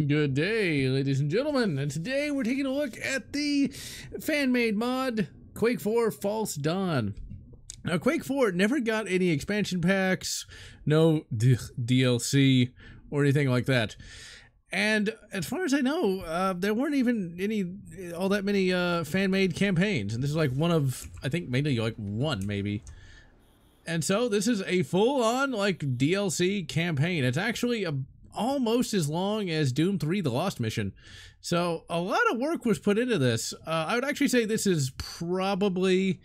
Good day, ladies and gentlemen, and today we're taking a look at the fan-made mod, Quake 4 False Dawn. Now, Quake 4 never got any expansion packs, no DLC, or anything like that. And as far as I know, there weren't even all that many fan-made campaigns, and this is like one of, I think, mainly like one, maybe. And so this is a full-on, like, DLC campaign. It's actually almost as long as Doom 3 The Lost Mission. So a lot of work was put into this. I would actually say this is probably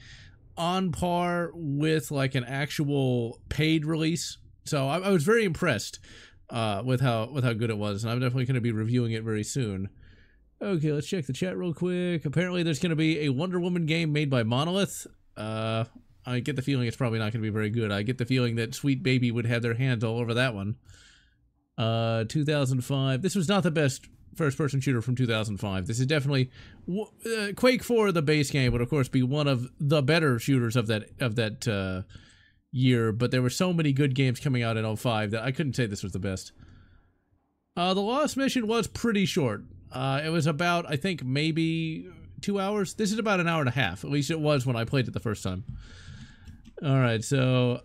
on par with like an actual paid release. So I was very impressed with how good it was, and I'm definitely going to be reviewing it very soon. Okay, let's check the chat real quick. Apparently there's going to be a Wonder Woman game made by Monolith. I get the feeling it's probably not going to be very good. I get the feeling that Sweet Baby would have their hands all over that one. 2005. This was not the best first-person shooter from 2005. This is definitely Quake 4, the base game, would of course be one of the better shooters of that year. But there were so many good games coming out in 05 that I couldn't say this was the best. The Lost Mission was pretty short. It was about, I think, maybe 2 hours. This is about an hour and a half. At least it was when I played it the first time. Alright, so,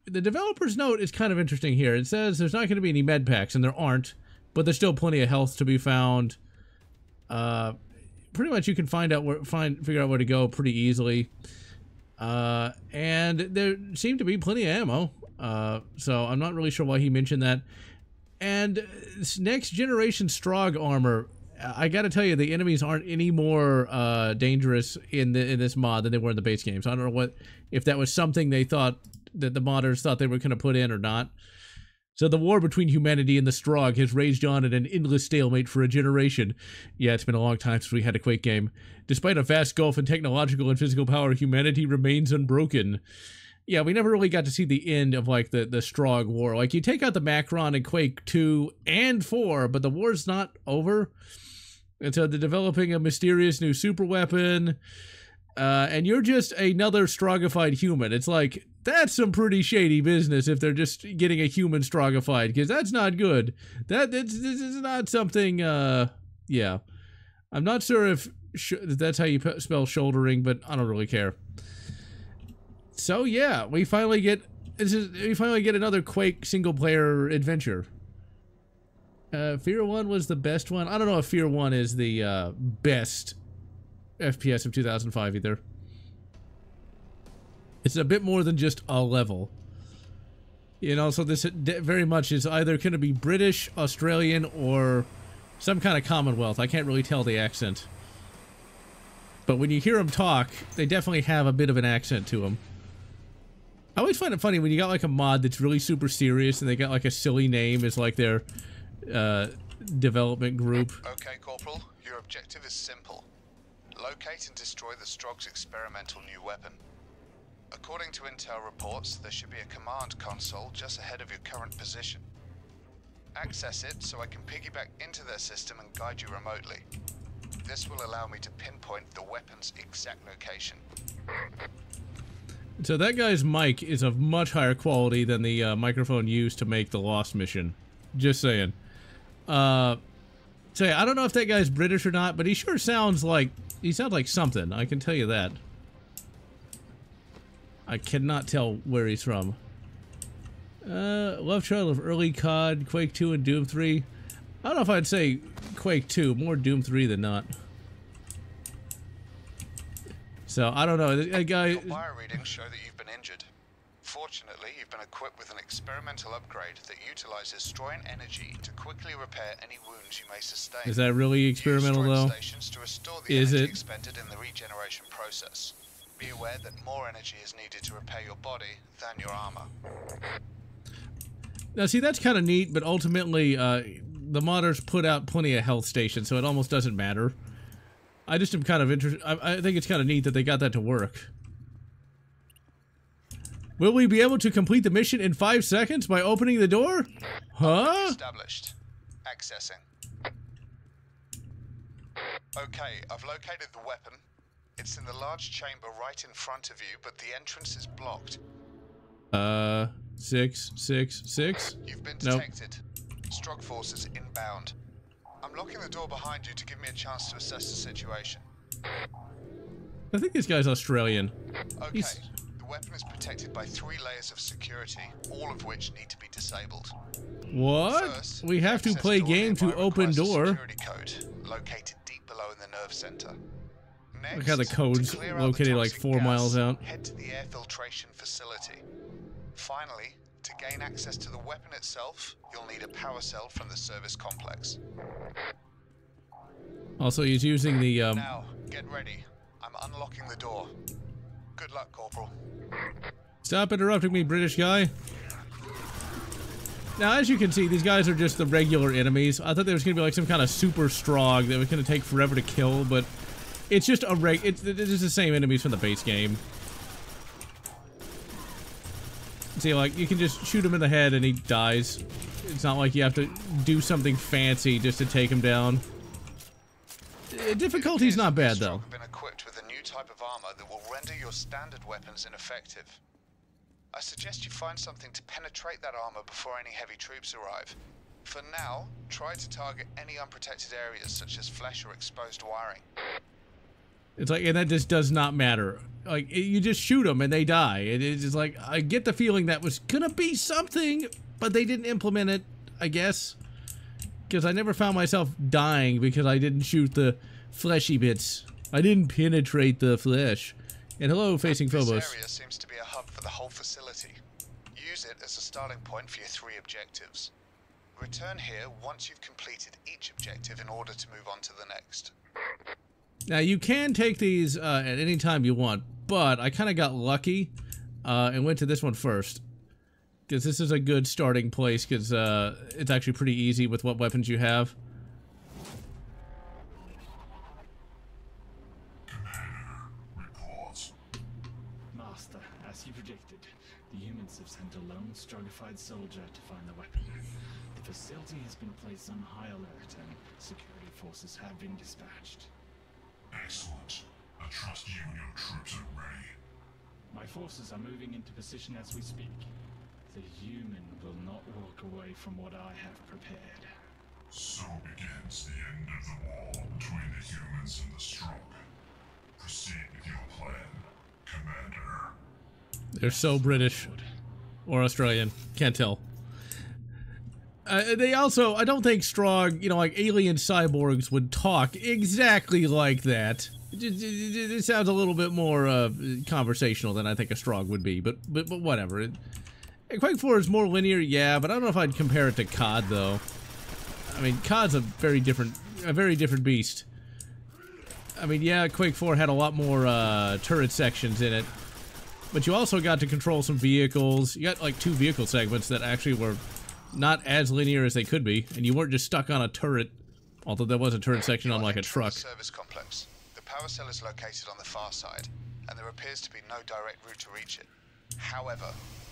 the developer's note is kind of interesting here. It says there's not going to be any med packs, and there aren't, but there's still plenty of health to be found. Pretty much you can figure out where to go pretty easily. And there seemed to be plenty of ammo. So I'm not really sure why he mentioned that. And this next generation Strogg armor, I gotta tell you, the enemies aren't any more dangerous in this mod than they were in the base game. So I don't know if that was something they thought that the modders thought they were going to put in or not. So the war between humanity and the Strogg has raged on in an endless stalemate for a generation. Yeah, it's been a long time since we had a Quake game. Despite a vast gulf in technological and physical power, humanity remains unbroken. Yeah, we never really got to see the end of, like, the Strogg war. Like, you take out the Macron in Quake 2 and 4, but the war's not over. And so they're developing a mysterious new super weapon. And you're just another Stroggified human. It's like, that's some pretty shady business if they're just getting a human Stroggified, because that's not good. This is not something, yeah. I'm not sure if that's how you spell shouldering, but I don't really care. So yeah, we finally get another Quake single-player adventure. Fear 1 was the best one. I don't know if Fear 1 is the best FPS of 2005 either. It's a bit more than just a level. You know, so this very much is either going to be British, Australian, or some kind of Commonwealth. I can't really tell the accent. But when you hear them talk, they definitely have a bit of an accent to them. I always find it funny when you got like a mod that's really super serious and they got like a silly name as like their development group. Okay, Corporal, your objective is simple. Locate and destroy the Strogg's experimental new weapon. According to intel reports, there should be a command console just ahead of your current position. Access it so I can piggyback into their system and guide you remotely. This will allow me to pinpoint the weapon's exact location. So that guy's mic is of much higher quality than the microphone used to make the Lost Mission. Just saying. I don't know if that guy's British or not, but he sure sounds like something. I can tell you that. I cannot tell where he's from. Love child of early COD, Quake 2, and Doom 3. I don't know if I'd say Quake 2, more Doom 3 than not. So, I don't know. That guy... Your wire readings show that you've been injured. Fortunately, you've been equipped with an experimental upgrade that utilizes Stroyan energy to quickly repair any wounds you may sustain. Is that really experimental, though? Stations to restore the energy expended in the regeneration process. Be aware that more energy is needed to repair your body than your armor. Now, see, that's kind of neat, but ultimately, the modders put out plenty of health stations, so it almost doesn't matter. I just am kind of interested. I think it's kind of neat that they got that to work. Will we be able to complete the mission in 5 seconds by opening the door? Huh? Established. Accessing. Okay, I've located the weapon. It's in the large chamber right in front of you, but the entrance is blocked. 666? You've been detected. Nope. Strogg forces inbound. I'm locking the door behind you to give me a chance to assess the situation. I think this guy's Australian. Okay, the weapon is protected by 3 layers of security, all of which need to be disabled. What? First, We have to access play door game to nearby open requires a door. security code located deep below in the nerve center. Next, Look how the code's to clear out the located like toxic 4 gas, miles out. Head to the air filtration facility. Finally, to gain access to the weapon itself, you'll need a power cell from the service complex. Also, he's using the Now, get ready. I'm unlocking the door. Good luck, Corporal. Stop interrupting me, British guy. Now, as you can see, these guys are just the regular enemies. I thought there was going to be like some kind of super strong that was going to take forever to kill, but it's just a it's the same enemies from the base game. See, like, you can just shoot him in the head and he dies. It's not like you have to do something fancy just to take him down. Difficulty's not bad, though. Have been equipped with a new type of armor that will render your standard weapons ineffective. I suggest you find something to penetrate that armor before any heavy troops arrive. For now, try to target any unprotected areas such as flesh or exposed wiring. It's like, and that just does not matter. Like, you just shoot them and they die. It's just like, I get the feeling that was gonna be something, but they didn't implement it, I guess. Because I never found myself dying because I didn't shoot the fleshy bits. I didn't penetrate the flesh. And hello, facing Phobos. This area seems to be a hub for the whole facility. Use it as a starting point for your 3 objectives. Return here once you've completed each objective in order to move on to the next. Now, you can take these at any time you want, but I kind of got lucky and went to this one first. Because this is a good starting place, because it's actually pretty easy with what weapons you have. Reports. Master, as you predicted, the humans have sent a lone stratified soldier to find the weapon. The facility has been placed on high alert and security forces have been dispatched. Excellent. I trust you and your troops are ready. My forces are moving into position as we speak. The human will not walk away from what I have prepared. So begins the end of the war between the humans and the strong. Proceed with your plan, Commander. They're so British. Or Australian. Can't tell. They also, I don't think strong, you know, like alien cyborgs would talk exactly like that. It sounds a little bit more conversational than I think a strong would be, but whatever. Quake 4 is more linear, yeah, but I don't know if I'd compare it to COD, though. I mean, COD's a very different beast. I mean, yeah, Quake 4 had a lot more turret sections in it, but you also got to control some vehicles. You got like 2 vehicle segments that actually were not as linear as they could be, and you weren't just stuck on a turret, although there was a turret section on like a truck. Service complex. The power cell is located on the far side, and there appears to be no direct route to reach it. However,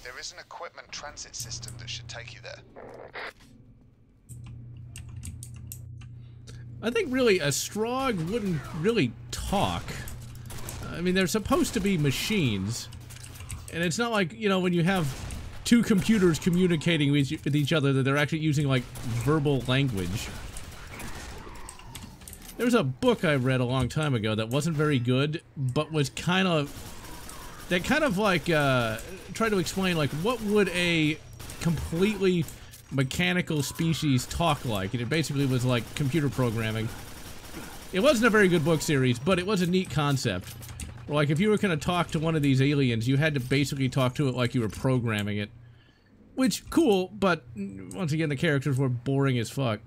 there is an equipment transit system that should take you there. I think really a Strogg wouldn't really talk. I mean, they're supposed to be machines, and it's not like, you know, when you have 2 computers communicating with each other that they're actually using like verbal language. There was a book I read a long time ago that wasn't very good, but was kind of like tried to explain like what would a completely mechanical species talk like, and it basically was like computer programming. It wasn't a very good book series, but it was a neat concept. Like, if you were going to talk to one of these aliens, you had to basically talk to it like you were programming it. Which, cool, but once again, the characters were boring as fuck.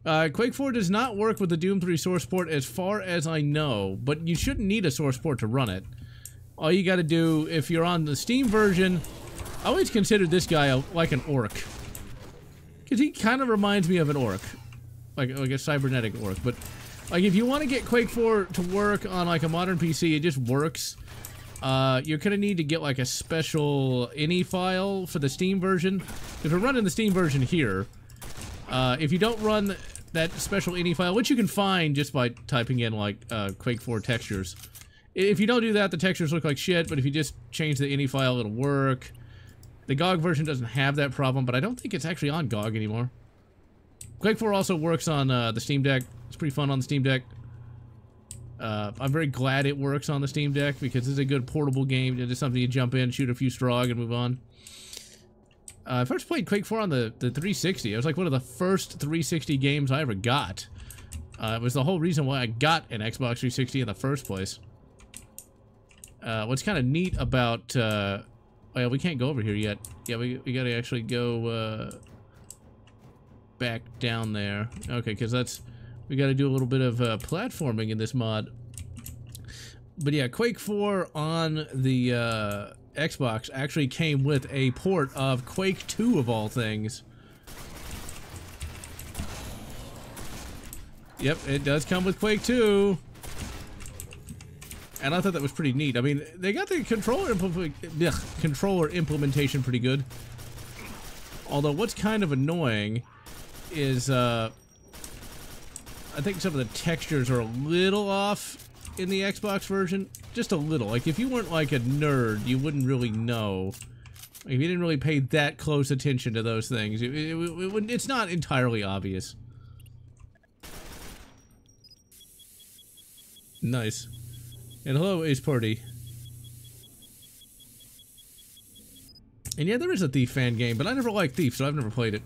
Quake 4 does not work with the Doom 3 source port as far as I know, but you shouldn't need a source port to run it. All you gotta do, if you're on the Steam version, I always considered this guy like an orc. Because he kind of reminds me of an orc. Like a cybernetic orc, but like, if you want to get Quake 4 to work on like a modern PC, it just works. You're gonna need to get like a special ini file for the Steam version. If we're running the Steam version here, if you don't run that special ini file, which you can find just by typing in like Quake 4 textures. If you don't do that, the textures look like shit, but if you just change the ini file, it'll work. The GOG version doesn't have that problem, but I don't think it's actually on GOG anymore. Quake 4 also works on the Steam Deck. It's pretty fun on the Steam Deck. I'm very glad it works on the Steam Deck because it's a good portable game. It's something you jump in, shoot a few Strogg, and move on. I first played Quake 4 on the 360. It was like one of the first 360 games I ever got. It was the whole reason why I got an Xbox 360 in the first place. What's kind of neat about... oh yeah, we can't go over here yet. Yeah, we gotta actually go back down there. Okay, because that's... We gotta do a little bit of platforming in this mod. But yeah, Quake 4 on the Xbox actually came with a port of Quake 2 of all things. Yep, it does come with Quake 2. And I thought that was pretty neat. I mean, they got the controller implementation pretty good. Although what's kind of annoying is I think some of the textures are a little off in the Xbox version. Just a little. Like, if you weren't like a nerd, you wouldn't really know. If you didn't really pay that close attention to those things, it's not entirely obvious. Nice. And hello, Ace Party. And yeah, there is a Thief fan game, but I never liked Thief, so I've never played it.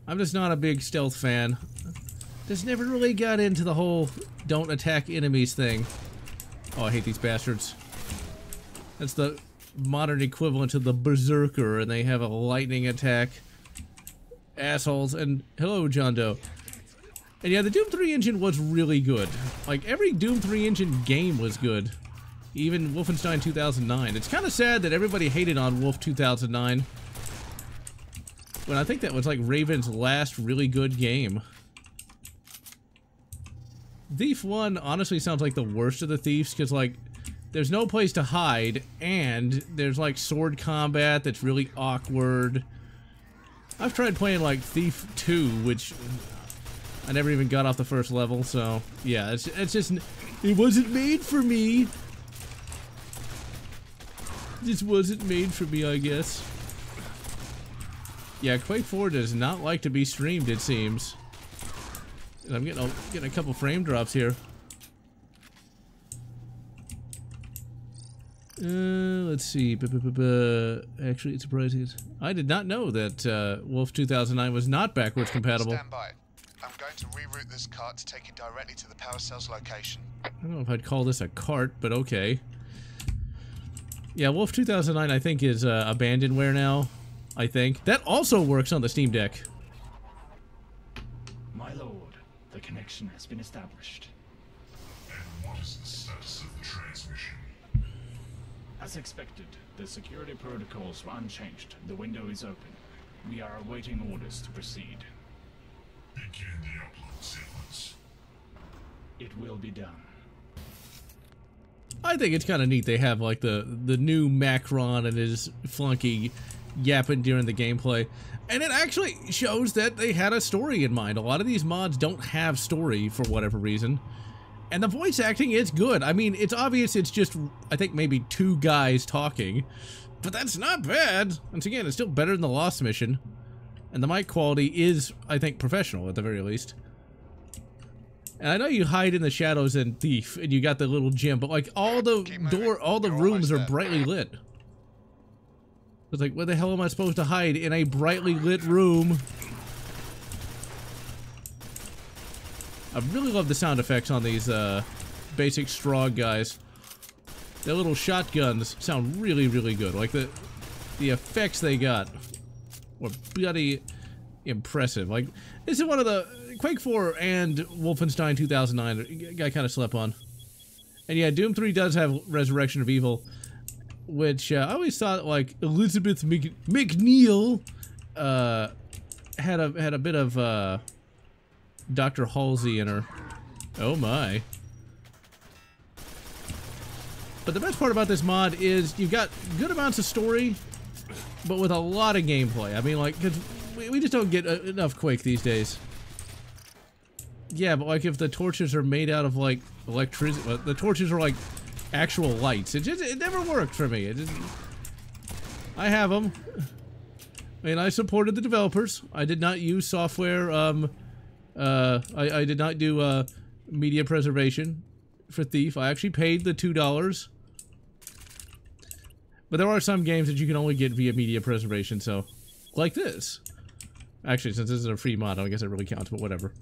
I'm just not a big stealth fan. Just never really got into the whole don't attack enemies thing. Oh, I hate these bastards. That's the modern equivalent to the Berserker, and they have a lightning attack. Assholes. And hello, John Doe. And yeah, the Doom 3 engine was really good. Like, every Doom 3 engine game was good. Even Wolfenstein 2009. It's kind of sad that everybody hated on Wolf 2009. When I think that was like Raven's last really good game. Thief 1 honestly sounds like the worst of the Thieves, because like, there's no place to hide, and there's like sword combat that's really awkward. I've tried playing like Thief 2, which... I never even got off the first level, so yeah, it's just, it wasn't made for me. This wasn't made for me, I guess. Yeah, Quake 4 does not like to be streamed, it seems. And I'm getting a couple frame drops here. Let's see. Actually, it's surprising. I did not know that Wolf 2009 was not backwards compatible. Stand by. I'm going to reroute this cart to take you directly to the power cell's location. I don't know if I'd call this a cart, but okay. Yeah, Wolf 2009 I think is abandonware now, I think. That also works on the Steam Deck. My lord, the connection has been established. And what is the status of the transmission? As expected, the security protocols were unchanged. The window is open. We are awaiting orders to proceed. Begin the upload sequence. It will be done. I think it's kind of neat they have like the new Macron and his flunky yapping during the gameplay. And it actually shows that they had a story in mind. A lot of these mods don't have story for whatever reason. And the voice acting is good. I mean, it's obvious it's just, I think, maybe two guys talking. But that's not bad. Once again, it's still better than the Lost mission. And the mic quality is, I think, professional at the very least. And I know you hide in the shadows in Thief, and you got the little gym, but like all the rooms are brightly lit. It's like, where the hell am I supposed to hide in a brightly lit room? I really love the sound effects on these basic Strogg guys. Their little shotguns sound really, really good. Like the effects they got were bloody impressive. Like, this is one of the Quake 4 and Wolfenstein 2009 I kind of slept on. And yeah, Doom 3 does have Resurrection of Evil, which I always thought like Elizabeth McNeil had a bit of Dr. Halsey in her. Oh my. But the best part about this mod is you've got good amounts of story, but with a lot of gameplay. I mean, like, cause we just don't get enough Quake these days. Yeah, but like if the torches are made out of like electricity, the torches are like actual lights. It never worked for me. I have them. And I supported the developers. I did not use software, I did not do, media preservation for Thief. I actually paid the $2. But there are some games that you can only get via media preservation, so... Like this. Actually, since this is a free mod, I guess it really counts, but whatever.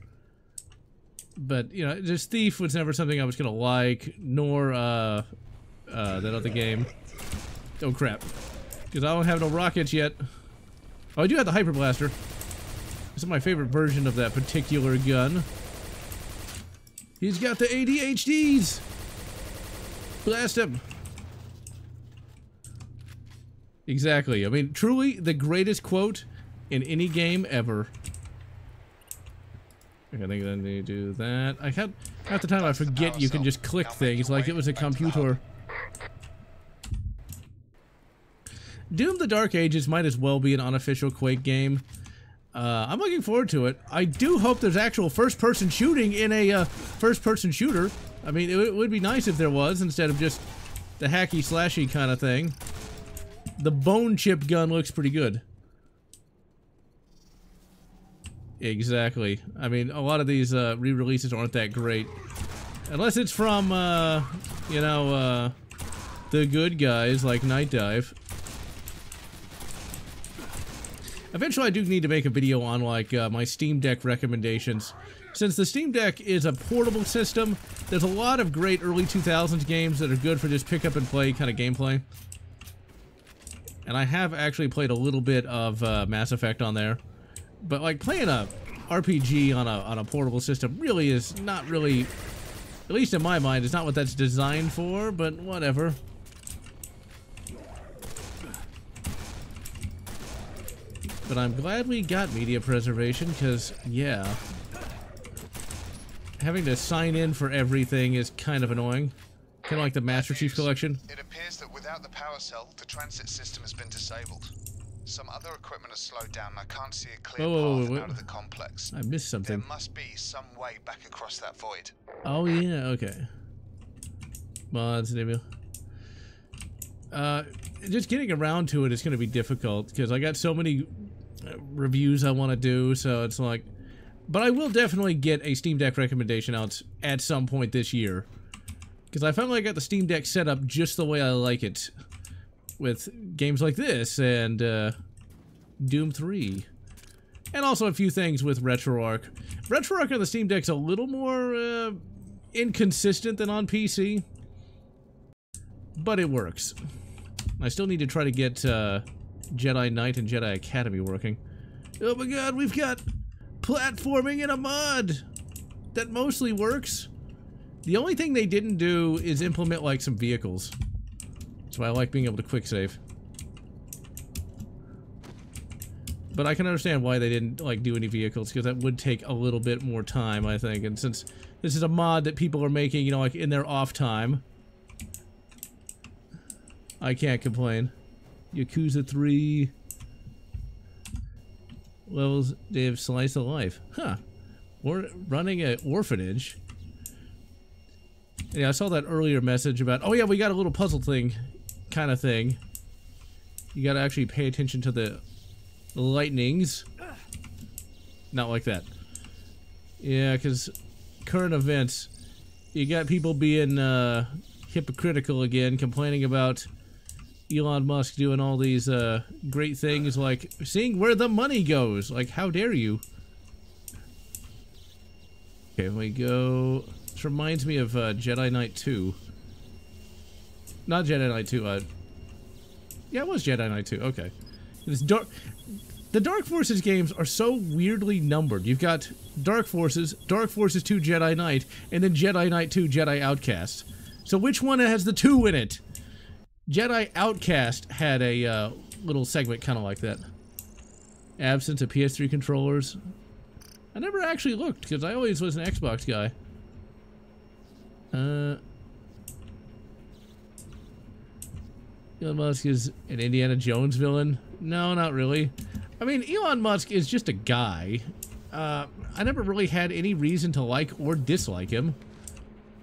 But, you know, just Thief was never something I was gonna like, nor, that other game. Oh, crap. Because I don't have no rockets yet. Oh, I do have the Hyper Blaster. This is my favorite version of that particular gun. He's got the ADHDs! Blast him! Exactly. I mean, truly the greatest quote in any game ever. I think I need to do that. I had half the time I forget you can just click things like it was a computer. Doom: The Dark Ages might as well be an unofficial Quake game. I'm looking forward to it. I do hope there's actual first-person shooting in a first-person shooter. I mean, it would be nice if there was, instead of just the hacky-slashy kind of thing. The bone chip gun looks pretty good. Exactly. I mean, a lot of these re-releases aren't that great. Unless it's from, you know, the good guys like Night Dive. Eventually I do need to make a video on, like, my Steam Deck recommendations. Since the Steam Deck is a portable system, there's a lot of great early 2000s games that are good for just pick up and play kind of gameplay. And I have actually played a little bit of Mass Effect on there. But, like, playing a RPG on a portable system really is not really, at least in my mind, is not what that's designed for, but whatever. But I'm glad we got media preservation, because, yeah. Having to sign in for everything is kind of annoying. Kind of like the Master Chief Collection. It appears that without the power cell, the transit system has been disabled. Some other equipment has slowed down and I can't see a clear path out of the complex. I missed something. There must be some way back across that void. Oh yeah, okay. Mods, maybe. Just getting around to it is going to be difficult, because I got so many reviews I want to do, so it's like... But I will definitely get a Steam Deck recommendation out at some point this year. Because I finally got the Steam Deck set up just the way I like it. With games like this, and Doom 3. And also a few things with RetroArch. RetroArch on the Steam Deck's a little more inconsistent than on PC. But it works. I still need to try to get Jedi Knight and Jedi Academy working. Oh my god, we've got platforming in a mod that mostly works. The only thing they didn't do is implement, like, some vehicles. That's why I like being able to quick save. But I can understand why they didn't, like, do any vehicles, because that would take a little bit more time, I think. And since this is a mod that people are making, you know, like, in their off time, I can't complain. Yakuza 3 levels, they have slice of life. Huh. We're running an orphanage. Yeah, I saw that earlier message about, oh yeah, we got a little puzzle thing, kind of thing. You gotta actually pay attention to the lightnings. Not like that. Yeah, because current events, you got people being hypocritical again, complaining about Elon Musk doing all these great things, like seeing where the money goes. Like, how dare you? Okay, we go... This reminds me of Jedi Knight 2. Not Jedi Knight 2, yeah, it was Jedi Knight 2, okay. The Dark Forces games are so weirdly numbered. You've got Dark Forces 2 Jedi Knight, and then Jedi Knight 2 Jedi Outcast. So which one has the 2 in it? Jedi Outcast had a little segment kind of like that. Absence of PS3 controllers. I never actually looked, because I always was an Xbox guy. Elon Musk is an Indiana Jones villain? No, not really. I mean, Elon Musk is just a guy. I never really had any reason to like or dislike him.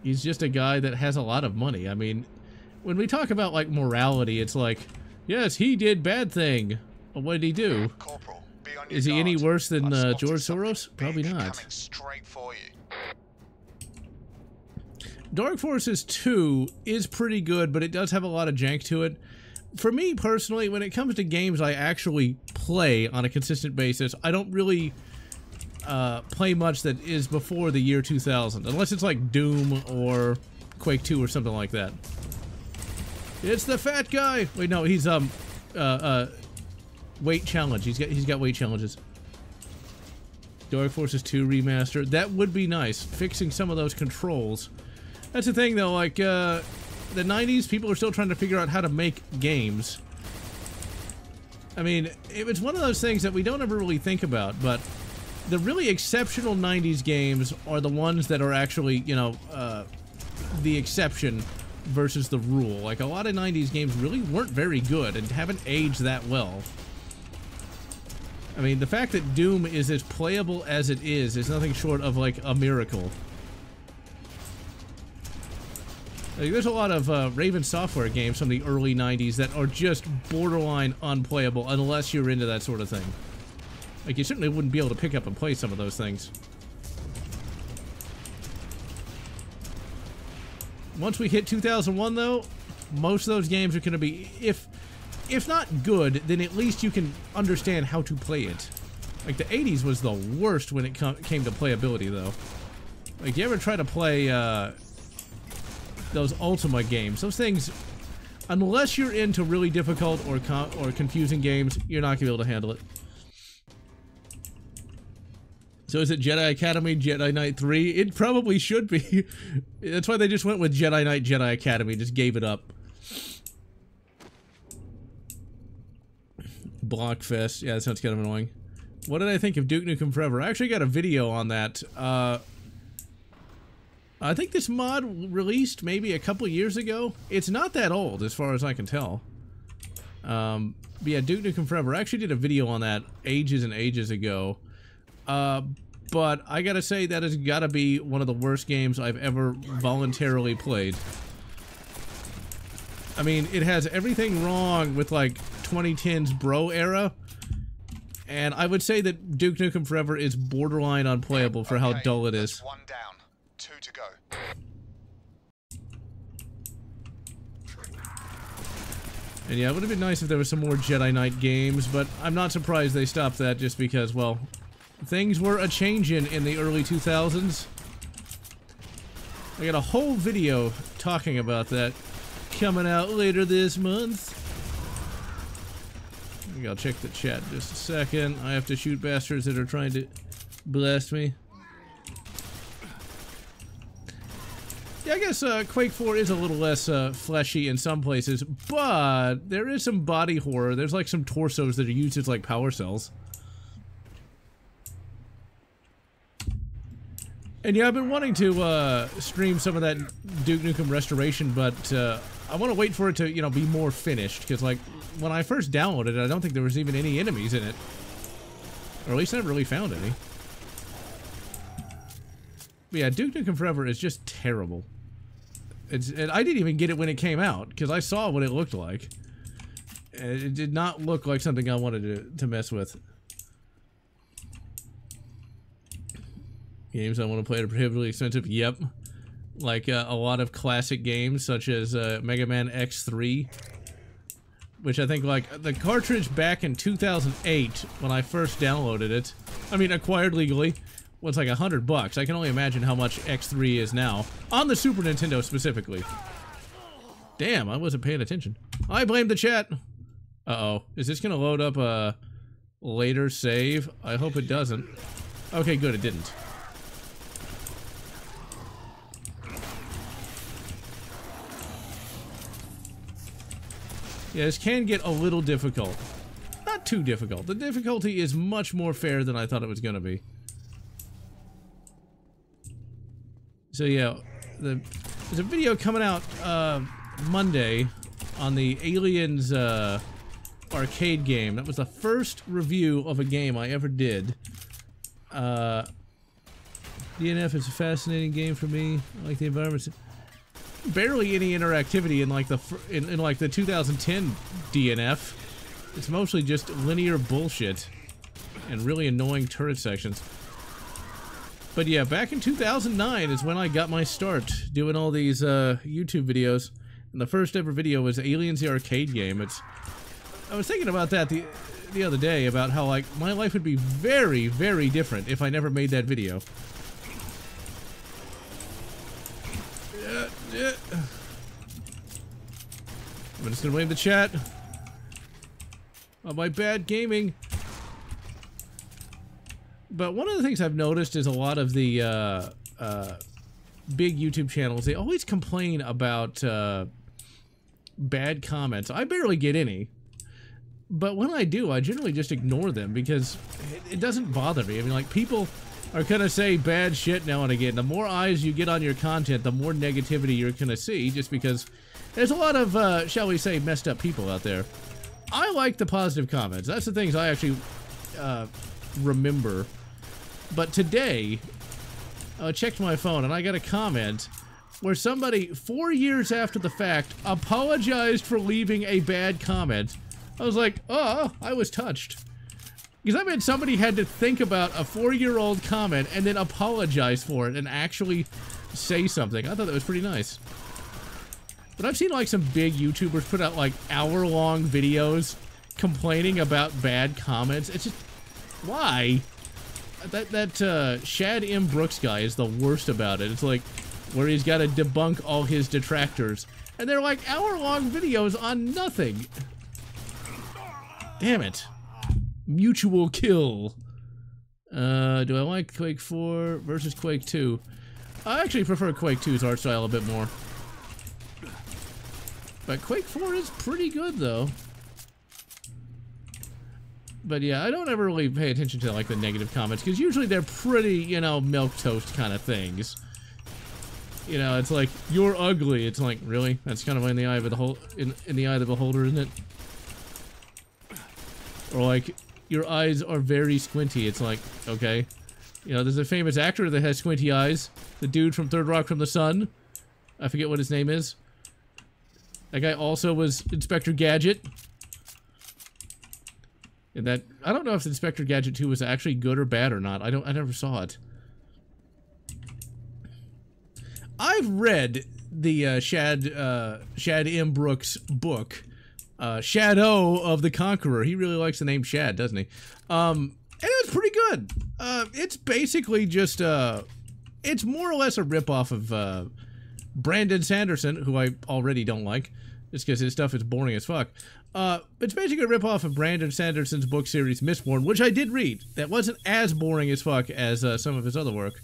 He's just a guy that has a lot of money. I mean, when we talk about, like, morality, it's like, yes, he did bad thing. Well, what did he do? Corporal, be on your Is he any guard. worse than I've spotted George something Soros? big Probably not. coming straight for you. Dark Forces 2 is pretty good, but it does have a lot of jank to it. For me personally, when it comes to games I actually play on a consistent basis, I don't really play much that is before the year 2000, unless it's like Doom or Quake 2 or something like that. It's the fat guy! Wait, no, he's weight challenge. He's got weight challenges. Dark Forces 2 remaster. That would be nice, fixing some of those controls. That's the thing though, like the 90s, people are still trying to figure out how to make games. I mean, it was one of those things that we don't ever really think about, but the really exceptional 90s games are the ones that are actually, you know, the exception versus the rule. Like, a lot of 90s games really weren't very good and haven't aged that well. I mean, the fact that Doom is as playable as it is nothing short of, like, a miracle. Like, there's a lot of Raven Software games from the early 90s that are just borderline unplayable unless you're into that sort of thing. Like, you certainly wouldn't be able to pick up and play some of those things. Once we hit 2001, though, most of those games are going to be, if not good, then at least you can understand how to play it. Like, the 80s was the worst when it came to playability, though. Like, you ever try to play, those Ultima games? Those things, unless you're into really difficult or confusing games, you're not going to be able to handle it. So is it Jedi Academy, Jedi Knight 3? It probably should be. That's why they just went with Jedi Knight, Jedi Academy, just gave it up. Blockfest. Yeah, that sounds kind of annoying. What did I think of Duke Nukem Forever? I actually got a video on that. I think this mod released maybe a couple years ago. It's not that old, as far as I can tell. But yeah, Duke Nukem Forever. I actually did a video on that ages and ages ago. But I gotta say, that has gotta be one of the worst games I've ever voluntarily played. I mean, it has everything wrong with, like, 2010's bro era. And I would say that Duke Nukem Forever is borderline unplayable for how dull it is. That's one down. 2 to go. And yeah, it would have been nice if there was some more Jedi Knight games, but I'm not surprised they stopped that just because, well, things were a-changin' in the early 2000s. I got a whole video talking about that coming out later this month. Maybe I'll check the chat in just a second. I have to shoot bastards that are trying to blast me. Yeah, I guess Quake 4 is a little less fleshy in some places, but there is some body horror. There's like some torsos that are used as like power cells. And yeah, I've been wanting to stream some of that Duke Nukem Restoration, but I want to wait for it to, you know, be more finished, because like when I first downloaded it, I don't think there was even any enemies in it. Or at least I never really found any. But yeah, Duke Nukem Forever is just terrible. And I didn't even get it when it came out, because I saw what it looked like. It did not look like something I wanted to mess with. Games I want to play are prohibitively expensive. Yep. Like a lot of classic games, such as Mega Man X3. Which I think, like, the cartridge back in 2008, when I first downloaded it, I mean, acquired legally, was like $100. I can only imagine how much X3 is now. On the Super Nintendo, specifically. Damn, I wasn't paying attention. I blame the chat. Uh-oh. Is this gonna load up a later save? I hope it doesn't. Okay, good, it didn't. Yeah, this can get a little difficult. Not too difficult. The difficulty is much more fair than I thought it was gonna be. So yeah, there's a video coming out Monday on the Aliens arcade game. That was the first review of a game I ever did. DNF is a fascinating game for me. I like the environment. Barely any interactivity in like the in like the 2010 DNF. It's mostly just linear bullshit and really annoying turret sections. But yeah, back in 2009 is when I got my start doing all these YouTube videos. And the first ever video was Aliens the Arcade Game. I was thinking about that the other day, about how, like, my life would be very, very different if I never made that video. I'm just gonna blame the chat on my bad gaming. But one of the things I've noticed is a lot of the big YouTube channels, they always complain about bad comments. I barely get any. But when I do, I generally just ignore them because it doesn't bother me. I mean, like, people are gonna say bad shit now and again. The more eyes you get on your content, the more negativity you're gonna see, just because there's a lot of, shall we say, messed up people out there. I like the positive comments. That's the things I actually remember. But today, I checked my phone and I got a comment where somebody, 4 years after the fact, apologized for leaving a bad comment. I was like, oh, I was touched. Because I mean, somebody had to think about a 4-year-old comment and then apologize for it and actually say something. I thought that was pretty nice. But I've seen, like, some big YouTubers put out, like, hour-long videos complaining about bad comments. It's just, why? That Shad M. Brooks guy is the worst about it. It's like, where he's got to debunk all his detractors. And they're, like, hour-long videos on nothing. Damn it. Mutual kill. Do I like Quake 4 versus Quake 2? I actually prefer Quake 2's art style a bit more. But Quake 4 is pretty good, though. But yeah, I don't ever really pay attention to, like, the negative comments, because usually they're pretty, you know, milquetoast kind of things. You know, it's like, you're ugly. It's like, really? That's kind of in the eye of the in the eye of the beholder, isn't it? Or like, your eyes are very squinty. It's like, okay. You know, there's a famous actor that has squinty eyes. The dude from Third Rock from the Sun. I forget what his name is. That guy also was Inspector Gadget. And that, I don't know if Inspector Gadget 2 was actually good or bad or not. I never saw it. I've read the Shad M. Brooks book. Shadow of the Conqueror. He really likes the name Shad, doesn't he? And it's pretty good. It's basically just, it's more or less a ripoff of, Brandon Sanderson, who I already don't like, just because his stuff is boring as fuck. It's basically a ripoff of Brandon Sanderson's book series, Mistborn, which I did read. That wasn't as boring as fuck as, some of his other work.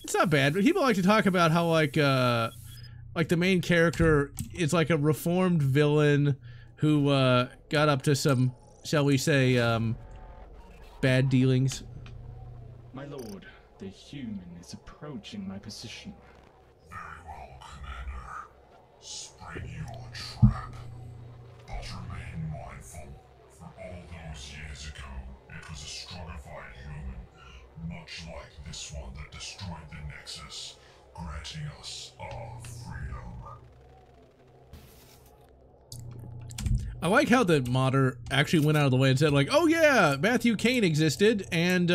It's not bad, but people like to talk about how, like the main character is like a reformed villain who got up to some, shall we say, bad dealings. My lord, the human is approaching my position. Very well, Commander. Spring your trap. But remain mindful. For all those years ago, it was a strongified human, much like this one that destroyed the Nexus, granting us our freedom. I like how the modder actually went out of the way and said, like, oh yeah, Matthew Kane existed, and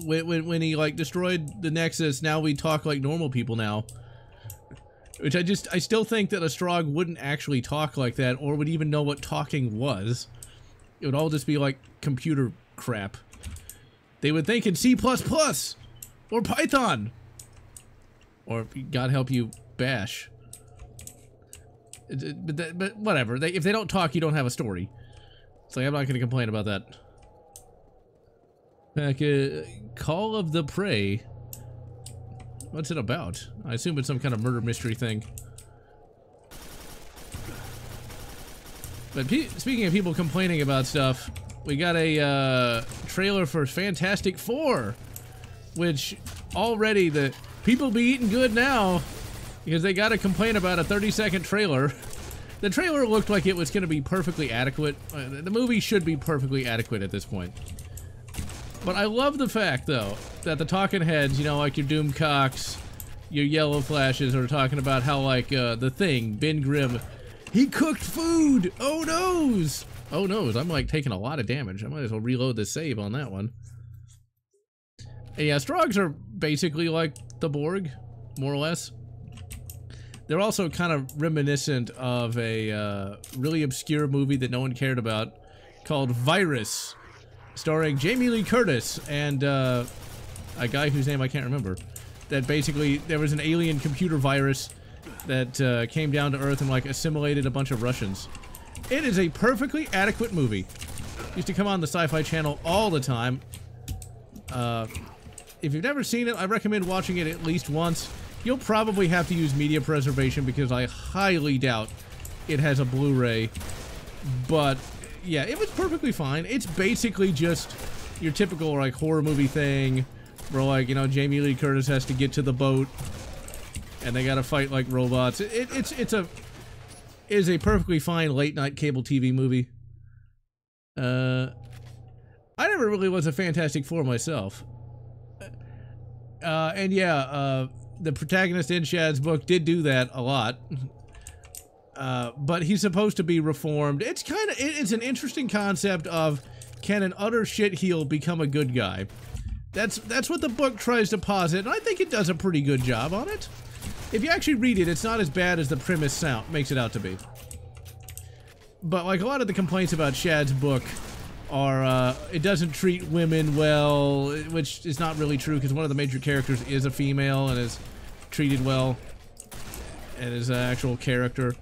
when he, like, destroyed the Nexus, now we talk like normal people now. Which I still think that a Strogg wouldn't actually talk like that, or would even know what talking was. It would all just be like computer crap. They would think in C++, or Python, or God help you, Bash. But whatever. If they don't talk, you don't have a story. So I'm not going to complain about that. Back, Call of the Prey. What's it about? I assume it's some kind of murder mystery thing. But speaking of people complaining about stuff, we got a trailer for Fantastic Four, which already the people be eating good now. Because they gotta complain about a 30-second trailer. The trailer looked like it was gonna be perfectly adequate. The movie should be perfectly adequate at this point. But I love the fact, though, that the talking heads, you know, like your Doom Cocks, your Yellow Flashes, are talking about how, like, the Thing, Ben Grimm, he cooked food! Oh noes! Oh no, I'm like taking a lot of damage. I might as well reload the save on that one. Yeah, Strogs are basically like the Borg, more or less. They're also kind of reminiscent of a really obscure movie that no one cared about called Virus, starring Jamie Lee Curtis and a guy whose name I can't remember. That basically, there was an alien computer virus that came down to Earth and like assimilated a bunch of Russians. It is a perfectly adequate movie. Used to come on the Sci-Fi Channel all the time. If you've never seen it, I recommend watching it at least once. You'll probably have to use media preservation because I highly doubt it has a Blu-ray. But yeah, it was perfectly fine. It's basically just your typical like horror movie thing where like, you know, Jamie Lee Curtis has to get to the boat and they gotta fight like robots. It's a perfectly fine late night cable TV movie. I never really was a Fantastic Four myself. And yeah, the protagonist in Shad's book did do that a lot. But he's supposed to be reformed. It's an interesting concept of, can an utter shitheel become a good guy? That's what the book tries to posit, and I think it does a pretty good job on it. If you actually read it, it's not as bad as the premise makes it out to be. But like a lot of the complaints about Shad's book are, it doesn't treat women well, which is not really true because one of the major characters is a female and is treated well and is an actual character.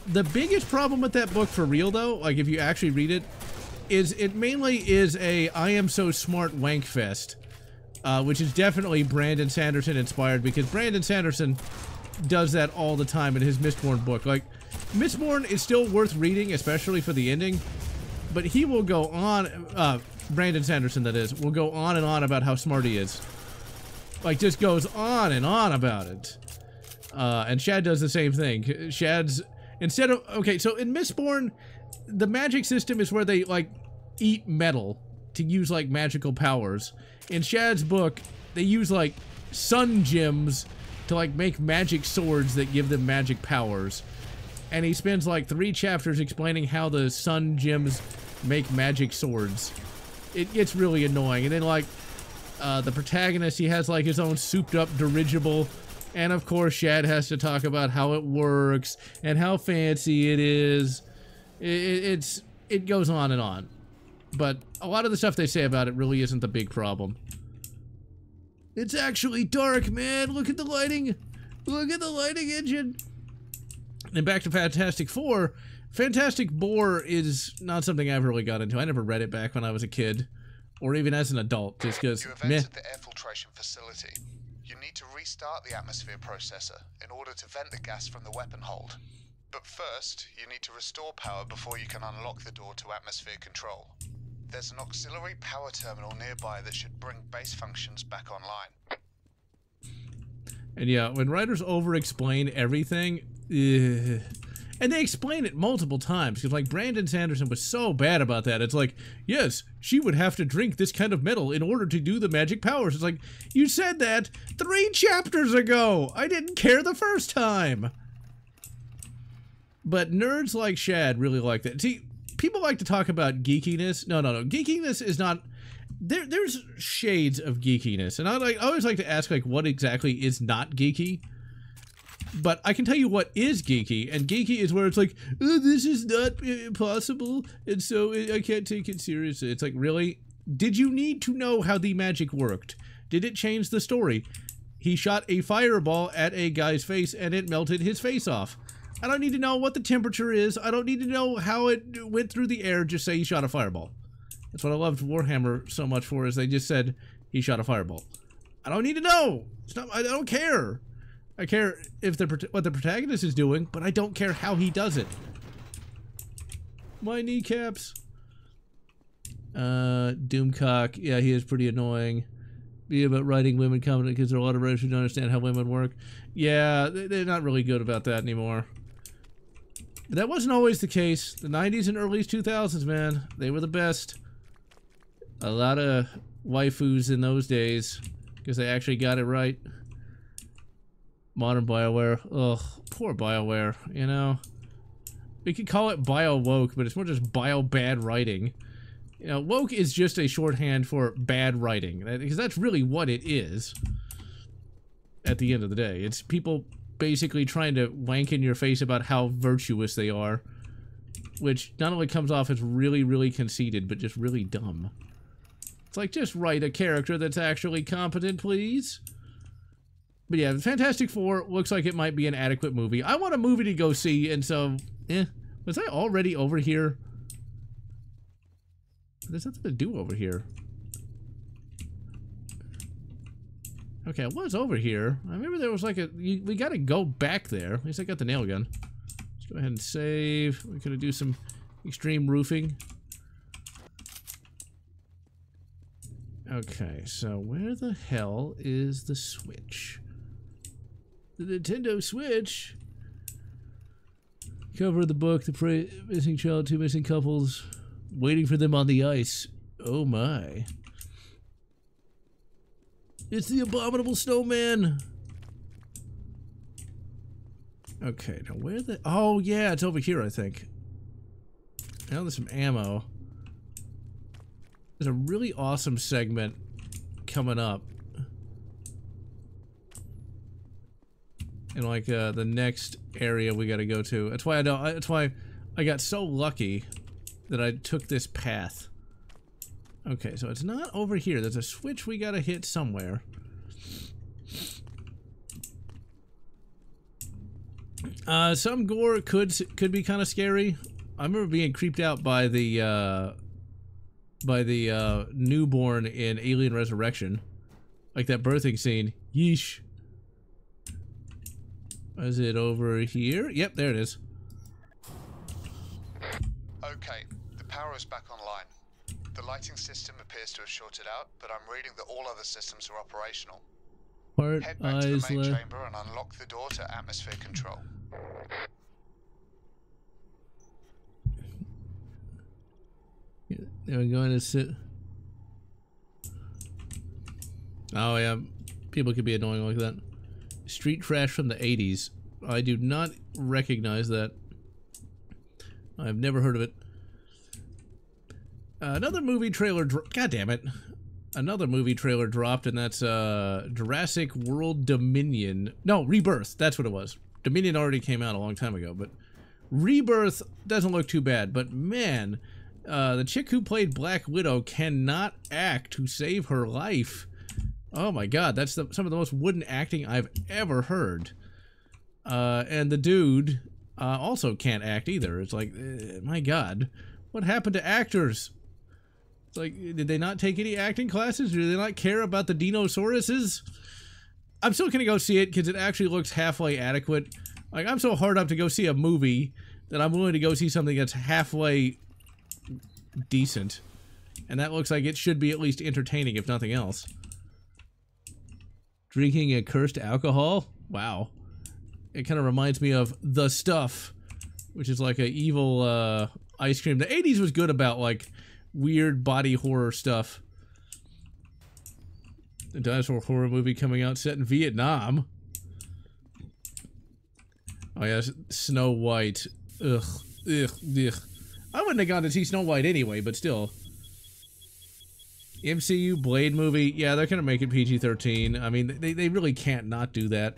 The biggest problem with that book for real though, like if you actually read it, is it mainly is a I am so smart wank fest, which is definitely Brandon Sanderson inspired because Brandon Sanderson does that all the time in his Mistborn book. Like, Mistborn is still worth reading, especially for the ending, but he will go on, Brandon Sanderson that is, will go on and on about how smart he is. Like, just goes on and on about it. And Shad does the same thing. Shad's, instead of, okay, so in Mistborn, the magic system is where they, like, eat metal to use, like, magical powers. In Shad's book, they use, like, sun gems to, like, make magic swords that give them magic powers. And he spends, like, 3 chapters explaining how the sun gems make magic swords. It gets really annoying. And then, like, the protagonist, he has, like, his own souped-up dirigible. And, of course, Shad has to talk about how it works and how fancy it is. It goes on and on. But a lot of the stuff they say about it really isn't the big problem. It's actually dark, man. Look at the lighting. Look at the lighting engine. And back to Fantastic Four. Fantastic Boar is not something I ever really got into. I never read it back when I was a kid. Or even as an adult, just because, You have entered the air filtration facility. You need to restart the atmosphere processor in order to vent the gas from the weapon hold. But first, you need to restore power before you can unlock the door to atmosphere control. There's an auxiliary power terminal nearby that should bring base functions back online. And yeah, when writers over-explain everything, and they explain it multiple times, because like Brandon Sanderson was so bad about that. It's like, yes, she would have to drink this kind of metal in order to do the magic powers. It's like, you said that 3 chapters ago! I didn't care the first time! But nerds like Shad really like that. See, people like to talk about geekiness. No. Geekiness is not... There's shades of geekiness. And I always like to ask, like, what exactly is not geeky? But I can tell you what is geeky. And geeky is where it's like, oh, this is not possible, and so I can't take it seriously. It's like, really? Did you need to know how the magic worked? Did it change the story? He shot a fireball at a guy's face, and it melted his face off. I don't need to know what the temperature is. I don't need to know how it went through the air. Just say he shot a fireball. That's what I loved Warhammer so much for, is they just said he shot a fireball. I don't need to know. It's not. I don't care. I care if what the protagonist is doing, but I don't care how he does it. My kneecaps. Doomcock. Yeah, he is pretty annoying. Be about writing women competent because there are a lot of writers who don't understand how women work. Yeah, they're not really good about that anymore. But that wasn't always the case. The 90s and early 2000s, man, they were the best. A lot of waifus in those days because they actually got it right. Modern BioWare. Ugh, poor BioWare, you know. We could call it bio woke, but it's more just bio bad writing. You know, woke is just a shorthand for bad writing, because that's really what it is. At the end of the day, it's people basically trying to wank in your face about how virtuous they are, which not only comes off as really, really conceited, but just really dumb. It's like, just write a character that's actually competent, please. But yeah, Fantastic Four looks like it might be an adequate movie. I want a movie to go see, and so, was I already over here? There's nothing to do over here. Okay, I was over here. I remember there was like a... we gotta go back there. At least I got the nail gun. Let's go ahead and save. We're gonna do some extreme roofing. Okay, so where the hell is the Switch? The Nintendo Switch! Cover of the book, the missing child, two missing couples, waiting for them on the ice. Oh my. It's the Abominable Snowman! Okay, now where the... oh yeah, it's over here, I think. Now there's some ammo. There's a really awesome segment coming up. In like the next area we gotta go to. That's why that's why I got so lucky that I took this path. Okay, so it's not over here. There's a switch we gotta hit somewhere. Some gore could be kind of scary. I remember being creeped out by the newborn in Alien Resurrection, like that birthing scene. Yeesh. Is it over here? Yep, there it is. Okay, the power is back online. The lighting system appears to have shorted out, but I'm reading that all other systems are operational. Heart, Head back eyes, to the main chamber and unlock the door to atmosphere control. They were going to sit. Oh yeah, people could be annoying like that. Street Trash from the 80s. I do not recognize that. I've never heard of it. Another movie trailer. God damn it! Another movie trailer dropped, and that's Jurassic World Dominion. No, Rebirth. That's what it was. Dominion already came out a long time ago, but Rebirth doesn't look too bad. But man, the chick who played Black Widow cannot act to save her life. Oh my god, that's some of the most wooden acting I've ever heard. And the dude also can't act either. It's like, my god, what happened to actors? It's like, did they not take any acting classes? Do they not care about the dinosauruses? I'm still gonna go see it because it actually looks halfway adequate. Like, I'm so hard up to go see a movie that I'm willing to go see something that's halfway decent. And that looks like it should be at least entertaining, if nothing else. Drinking a cursed alcohol? Wow. It kind of reminds me of The Stuff, which is like a evil ice cream. The 80s was good about like weird body horror stuff. A dinosaur horror movie coming out set in Vietnam. Oh yeah, Snow White. Ugh. Ugh. Ugh. I wouldn't have gone to see Snow White anyway, but still. MCU Blade movie, yeah, they're gonna make it PG-13. I mean, they really can't not do that.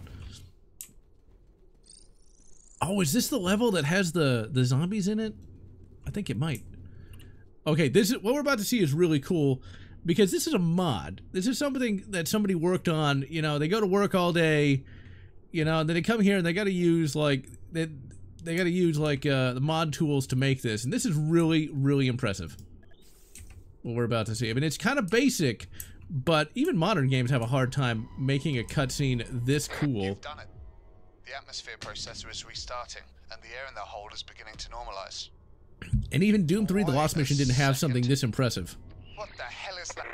Oh, is this the level that has the zombies in it? I think it might. Okay, this is what we're about to see is really cool because this is a mod. This is something that somebody worked on. You know, they go to work all day, you know, and then they come here and they got to use like they got to use like the mod tools to make this, and this is really, really impressive. What we're about to see. I mean, it's kind of basic, but even modern games have a hard time making a cutscene this cool. You've done it. The atmosphere processor is restarting, and the air in the hold is beginning to normalize. And even Doom 3 The Lost Mission didn't have something this impressive. What the hell is that?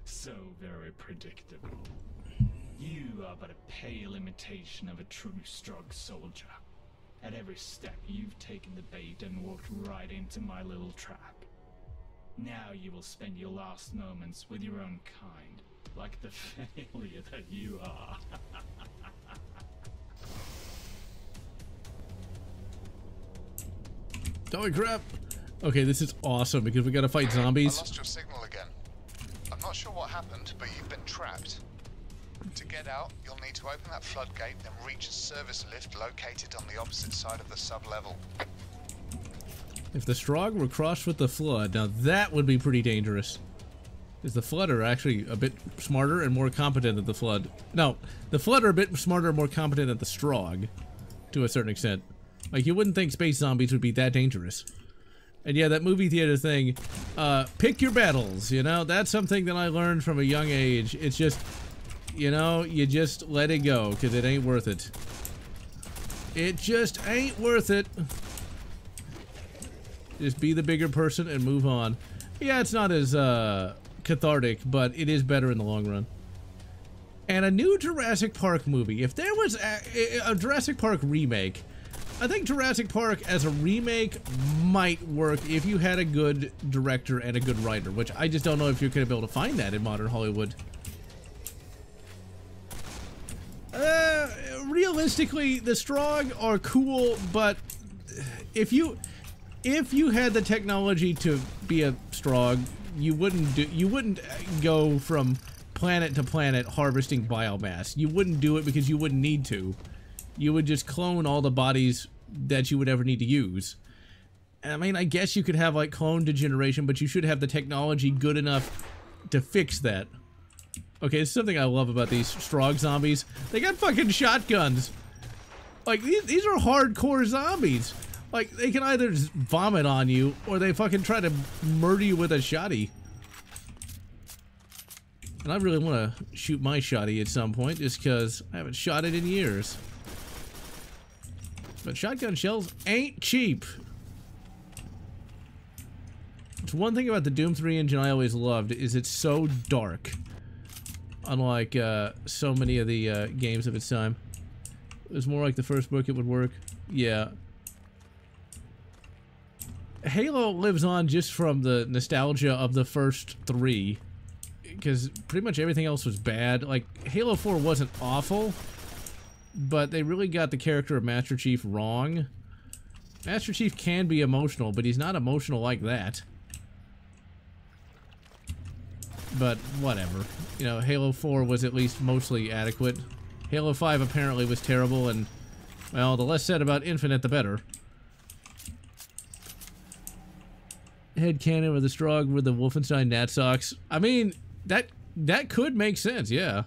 So very predictable. You are but a pale imitation of a true Strogg soldier. At every step, you've taken the bait and walked right into my little trap. Now you will spend your last moments with your own kind, like the failure that you are. Holy crap. Okay, this is awesome because we gotta fight I zombies. lost your signal again. I'm not sure what happened, but you've been trapped. To get out, you'll need to open that floodgate and reach a service lift located on the opposite side of the sub-level. If the Strogg were crossed with the Flood, now that would be pretty dangerous. Because the Flood are actually a bit smarter and more competent than the Flood. No, the Flood are a bit smarter and more competent than the Strogg, to a certain extent. Like, you wouldn't think space zombies would be that dangerous. And yeah, that movie theater thing, pick your battles, you know? That's something that I learned from a young age. It's just, you know, you just let it go, because it ain't worth it. It just ain't worth it. Just be the bigger person and move on. Yeah, it's not as cathartic, but it is better in the long run. And a new Jurassic Park movie. If there was a Jurassic Park remake, I think Jurassic Park as a remake might work if you had a good director and a good writer, which I just don't know if you're going to be able to find that in modern Hollywood. Realistically, the Strogg are cool, but if you had the technology to be a Strogg, you wouldn't go from planet to planet harvesting biomass. You wouldn't do it because you wouldn't need to. You would just clone all the bodies that you would ever need to use. And I mean, I guess you could have like clone degeneration, but you should have the technology good enough to fix that. Okay, it's something I love about these Strogg zombies. They got fucking shotguns. Like, these are hardcore zombies. Like, they can either just vomit on you, or they fucking try to murder you with a shotty. And I really want to shoot my shotty at some point, just because I haven't shot it in years. But shotgun shells ain't cheap. It's one thing about the Doom 3 engine I always loved, is it's so dark. Unlike so many of the games of its time. It was more like the first book it would work. Yeah. Halo lives on just from the nostalgia of the first 3. Because pretty much everything else was bad. Like, Halo 4 wasn't awful, but they really got the character of Master Chief wrong. Master Chief can be emotional, but he's not emotional like that. But whatever. You know, Halo 4 was at least mostly adequate. Halo 5 apparently was terrible, and, well, the less said about Infinite, the better. Headcanon with the Strogg with the Wolfenstein Nat socks. I mean, that could make sense, yeah.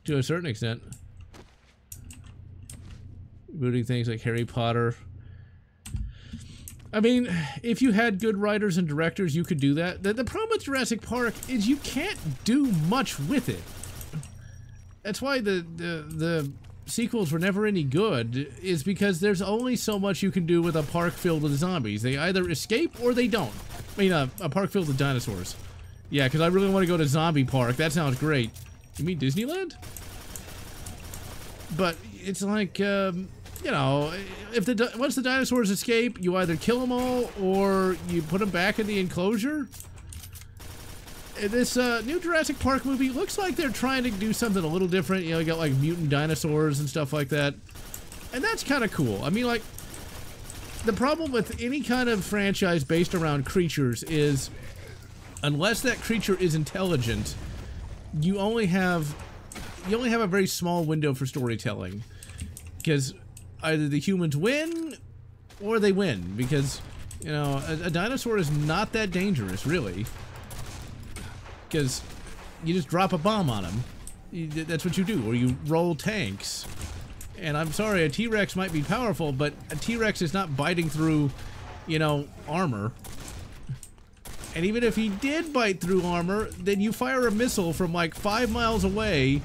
To a certain extent. Rooting things like Harry Potter. I mean, if you had good writers and directors, you could do that. The problem with Jurassic Park is you can't do much with it. That's why the sequels were never any good, is because there's only so much you can do with a park filled with zombies. They either escape or they don't. I mean, a park filled with dinosaurs. Yeah, because I really want to go to Zombie Park. That sounds great. You mean Disneyland? But it's like, you know, if once the dinosaurs escape, you either kill them all or you put them back in the enclosure. This new Jurassic Park movie looks like they're trying to do something a little different. You know, you got like mutant dinosaurs and stuff like that. And that's kind of cool. I mean, like, the problem with any kind of franchise based around creatures is, unless that creature is intelligent, you only have a very small window for storytelling. Because either the humans win or they win, because, you know, a dinosaur is not that dangerous, really. Because you just drop a bomb on them. That's what you do, or you roll tanks. And I'm sorry, a T-Rex might be powerful, but a T-Rex is not biting through, you know, armor. And even if he did bite through armor, then you fire a missile from like 5 miles away,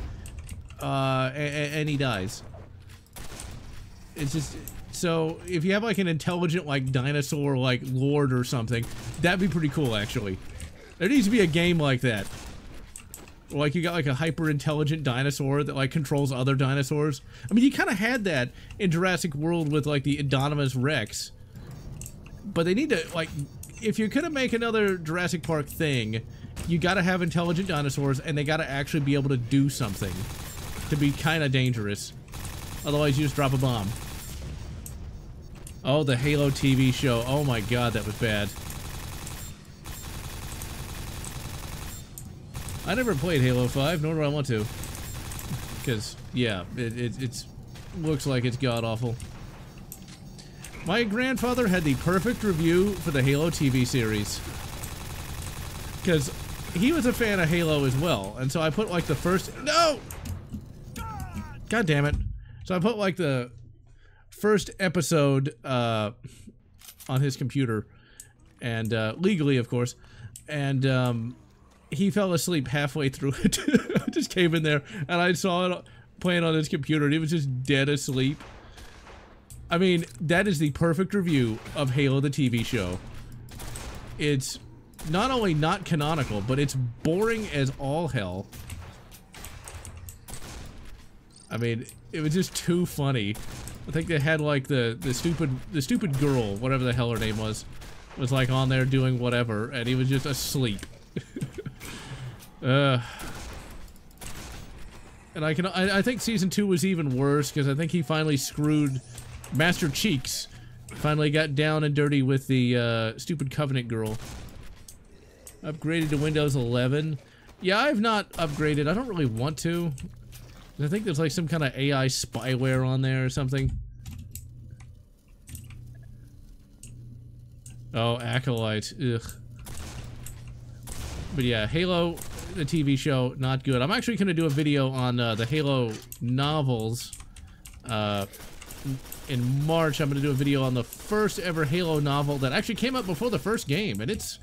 and he dies. It's just, so if you have like an intelligent like dinosaur like lord or something, that'd be pretty cool actually. There needs to be a game like that. Or like you got like a hyper intelligent dinosaur that like controls other dinosaurs. I mean, you kind of had that in Jurassic World with like the Indominus Rex. But they need to like if you're gonna make another Jurassic Park thing, you gotta have intelligent dinosaurs, and they gotta actually be able to do something to be kind of dangerous. Otherwise, you just drop a bomb. Oh, the Halo TV show. Oh my god, that was bad. I never played Halo 5, nor do I want to. Because, yeah, it looks like it's god-awful. My grandfather had the perfect review for the Halo TV series. Because he was a fan of Halo as well. And so I put, like, the first... No! God damn it. So I put, like, the first episode on his computer. And, legally, of course. And, he fell asleep halfway through it. I just came in there and I saw it playing on his computer and he was just dead asleep. I mean, that is the perfect review of Halo the TV show. It's not only not canonical, but it's boring as all hell. I mean, it was just too funny. I think they had like the stupid girl, whatever the hell her name was like on there doing whatever, and he was just asleep. And I think season 2 was even worse because I think he finally screwed Master Cheeks. Finally got down and dirty with the stupid Covenant girl. Upgraded to Windows 11. Yeah, I've not upgraded. I don't really want to. I think there's like some kind of AI spyware on there or something. Oh, Acolyte. Ugh. But yeah, Halo, the TV show, not good. I'm actually going to do a video on the Halo novels. In March, I'm going to do a video on the first ever Halo novel that actually came out before the first game. And it's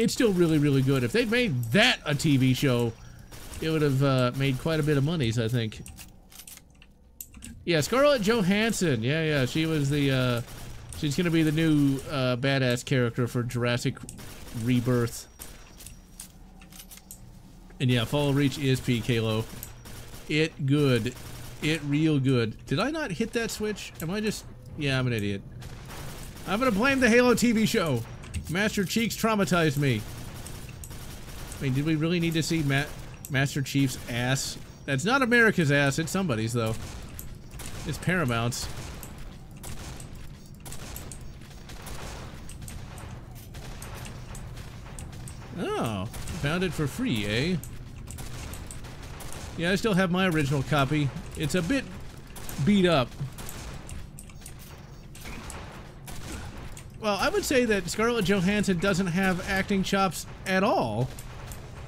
still really, really good. If they'd made that a TV show, it would have made quite a bit of monies, I think. Yeah, Scarlett Johansson. Yeah, she was the, she's going to be the new badass character for Jurassic Rebirth. And yeah, Fall Reach is peak Halo. It good. It real good. Did I not hit that switch? Am I just... Yeah, I'm an idiot. I'm gonna blame the Halo TV show. Master Cheeks traumatized me. I mean, did we really need to see Master Chief's ass? That's not America's ass, it's somebody's though. It's Paramount's. Oh, found it for free, eh? Yeah, I still have my original copy. It's a bit beat up. Well, I would say that Scarlett Johansson doesn't have acting chops at all.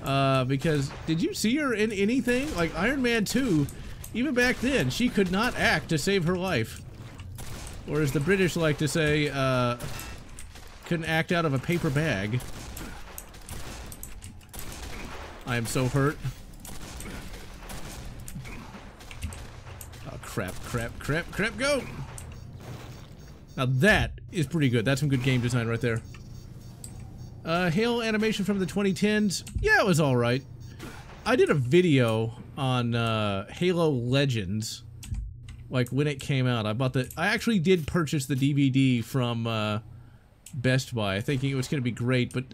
Because, did you see her in anything? Like Iron Man 2, even back then, she could not act to save her life. Or as the British like to say, couldn't act out of a paper bag. I am so hurt. Oh, crap, go! Now that is pretty good. That's some good game design right there. Halo animation from the 2010s. Yeah, it was alright. I did a video on Halo Legends, like when it came out. I actually did purchase the DVD from Best Buy, thinking it was going to be great, but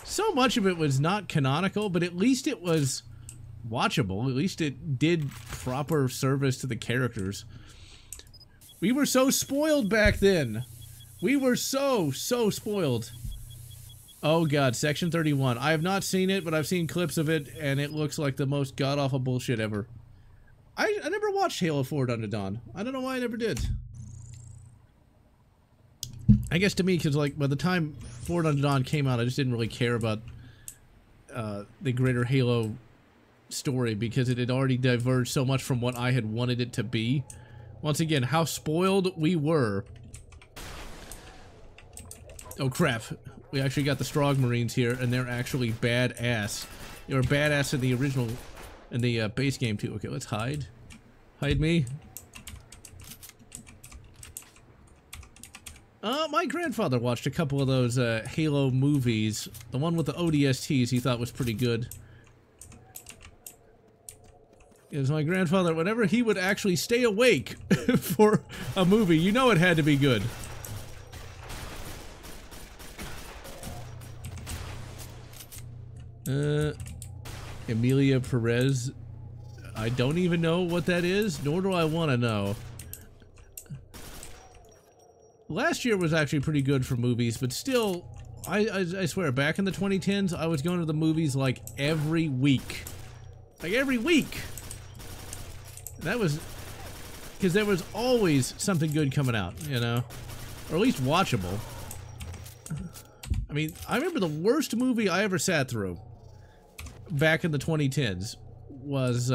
so much of it was not canonical, but at least it was watchable. At least it did proper service to the characters. We were so spoiled back then. We were so spoiled. Oh god, Section 31. I have not seen it, but I've seen clips of it, and it looks like the most god-awful bullshit ever. I never watched Halo Forward Unto Dawn. I don't know why I never did. I guess to me, because like by the time Forward Unto Dawn came out, I just didn't really care about the greater Halo story, because it had already diverged so much from what I had wanted it to be. Once again, how spoiled we were. Oh crap. We actually got the Strogg Marines here, and they're actually badass. They were badass in the original, in the base game too. Okay, let's hide. Hide me. My grandfather watched a couple of those Halo movies. The one with the ODSTs he thought was pretty good. It was my grandfather, whenever he would actually stay awake for a movie, you know it had to be good. Emilia Perez. I don't even know what that is, nor do I want to know. Last year was actually pretty good for movies, but still, I swear, back in the 2010s, I was going to the movies like every week. Like every week! That was... because there was always something good coming out, you know? Or at least watchable. I mean, I remember the worst movie I ever sat through back in the 2010s was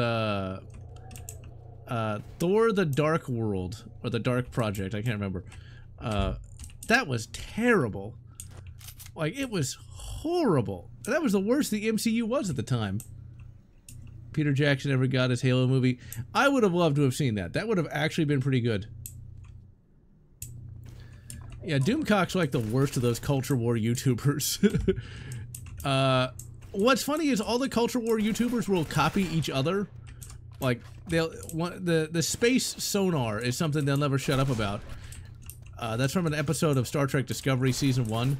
Thor the Dark World, or the Dark Project, I can't remember. That was terrible. Like, it was horrible. That was the worst the MCU was at the time. Peter Jackson never got his Halo movie. I would have loved to have seen that. That would have actually been pretty good. Yeah, Doomcock's like the worst of those culture war YouTubers. What's funny is all the culture war YouTubers will copy each other. Like, the space sonar is something they'll never shut up about. That's from an episode of Star Trek Discovery Season 1.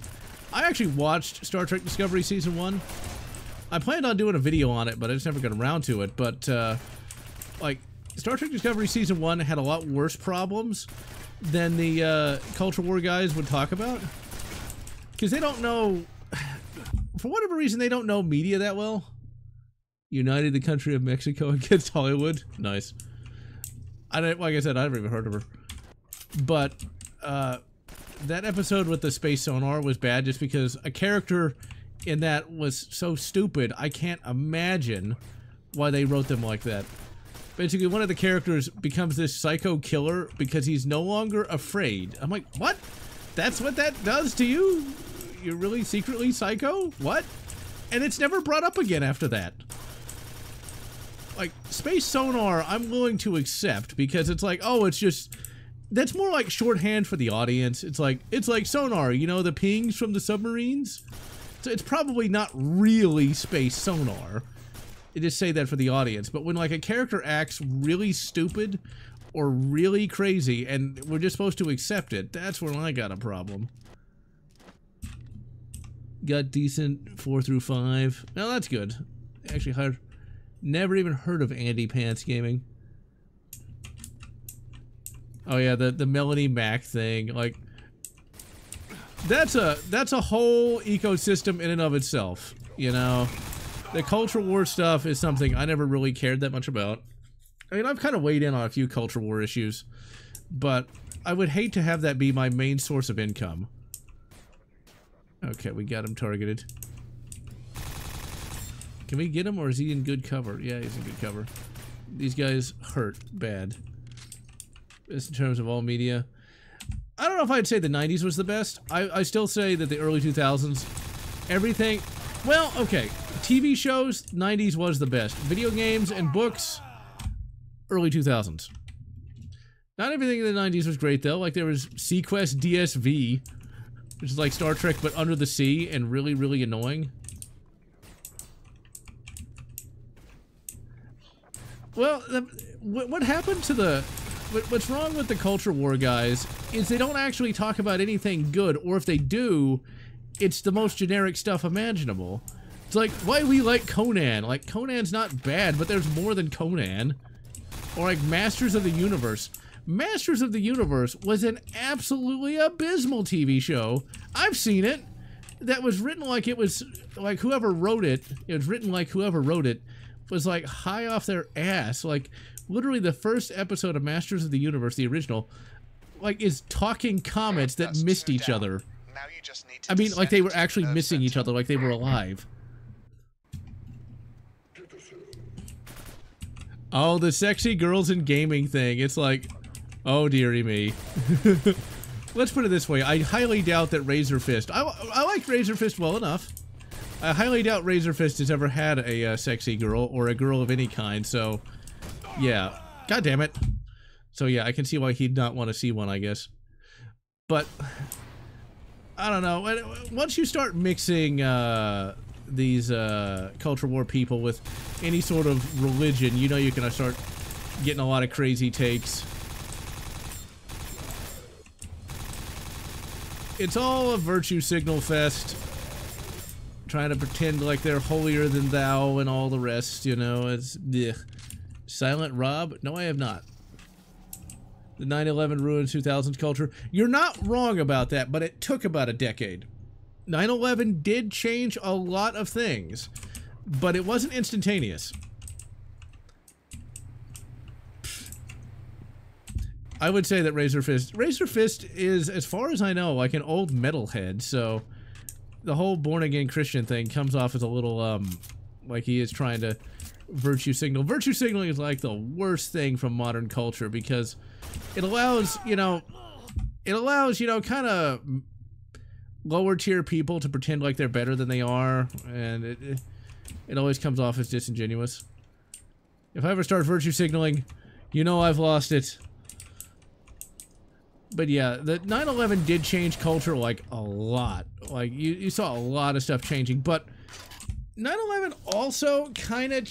I actually watched Star Trek Discovery Season 1. I planned on doing a video on it, but I just never got around to it. But, like, Star Trek Discovery Season 1 had a lot worse problems than the culture war guys would talk about. Because they don't know... for whatever reason, they don't know media that well. United the country of Mexico against Hollywood. Nice. Like I said, I never even heard of her. But, that episode with the space sonar was bad just because a character in that was so stupid. I can't imagine why they wrote them like that. Basically, one of the characters becomes this psycho killer because he's no longer afraid. I'm like, what? That's what that does to you? You're really secretly psycho? What? And it's never brought up again after that. Like, space sonar, I'm willing to accept because it's like, oh, it's just... that's more like shorthand for the audience. It's like sonar, you know, the pings from the submarines? So it's probably not really space sonar. They just say that for the audience. But when, like, a character acts really stupid or really crazy and we're just supposed to accept it, that's when I got a problem. Got decent 4 through 5. No, that's good. Actually, never even heard of Andy Pants Gaming. Oh yeah, the Melanie Mac thing, like that's a whole ecosystem in and of itself, you know. The culture war stuff is something I never really cared that much about. I mean, I've kind of weighed in on a few culture war issues, but I would hate to have that be my main source of income. Okay, we got him targeted. Can we get him, or is he in good cover? Yeah, he's in good cover. These guys hurt bad. Just in terms of all media. I don't know if I'd say the 90s was the best. I still say that the early 2000s, everything... well, okay. TV shows, 90s was the best. Video games and books, early 2000s. Not everything in the 90s was great, though. Like, there was Sequest DSV, which is like Star Trek, but under the sea, and really, really annoying. Well, what happened to the... what's wrong with the culture war guys is they don't actually talk about anything good, or if they do, it's the most generic stuff imaginable. It's like, why we like Conan? Like, Conan's not bad, but there's more than Conan. Or like Masters of the Universe. Masters of the Universe was an absolutely abysmal TV show. I've seen it. That was written like it was, like whoever wrote it, it was written like whoever wrote it was like high off their ass. Like, literally the first episode of Masters of the Universe, the original, like, is talking comets that missed each other. Now you just need to I mean, like they were actually nerve missing each center. other, like they were alive. Oh, the sexy girls in gaming thing. It's like, oh dearie me. Let's put it this way. I highly doubt that Razor Fist... I like Razor Fist well enough. I highly doubt Razor Fist has ever had a sexy girl, or a girl of any kind, so... yeah. God damn it. So yeah, I can see why he'd not want to see one, I guess. But... I don't know. Once you start mixing these culture war people with any sort of religion, you know you're gonna start getting a lot of crazy takes. It's all a virtue signal fest, trying to pretend like they're holier than thou and all the rest, you know, it's blech. Silent Rob? No, I have not. The 9/11 ruined 2000s culture. You're not wrong about that, but it took about a decade. 9/11 did change a lot of things, but it wasn't instantaneous. I would say that Razor Fist is, as far as I know, like an old metalhead, so the whole born-again Christian thing comes off as a little, like he is trying to virtue signal. Virtue signaling is like the worst thing from modern culture because it allows, you know, kind of lower tier people to pretend like they're better than they are, and it always comes off as disingenuous. If I ever start virtue signaling, you know I've lost it. But yeah, the 9/11 did change culture like a lot. Like you saw a lot of stuff changing, but 9/11 also kind of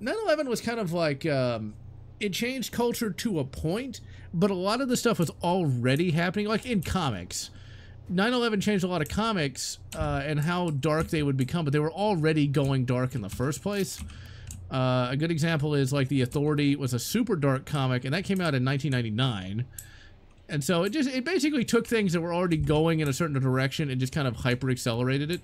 9/11 was kind of like it changed culture to a point, but a lot of the stuff was already happening, like in comics. 9/11 changed a lot of comics and how dark they would become, but they were already going dark in the first place. A good example is like The Authority was a super dark comic, and that came out in 1999. And so it basically took things that were already going in a certain direction and just kind of hyper accelerated it.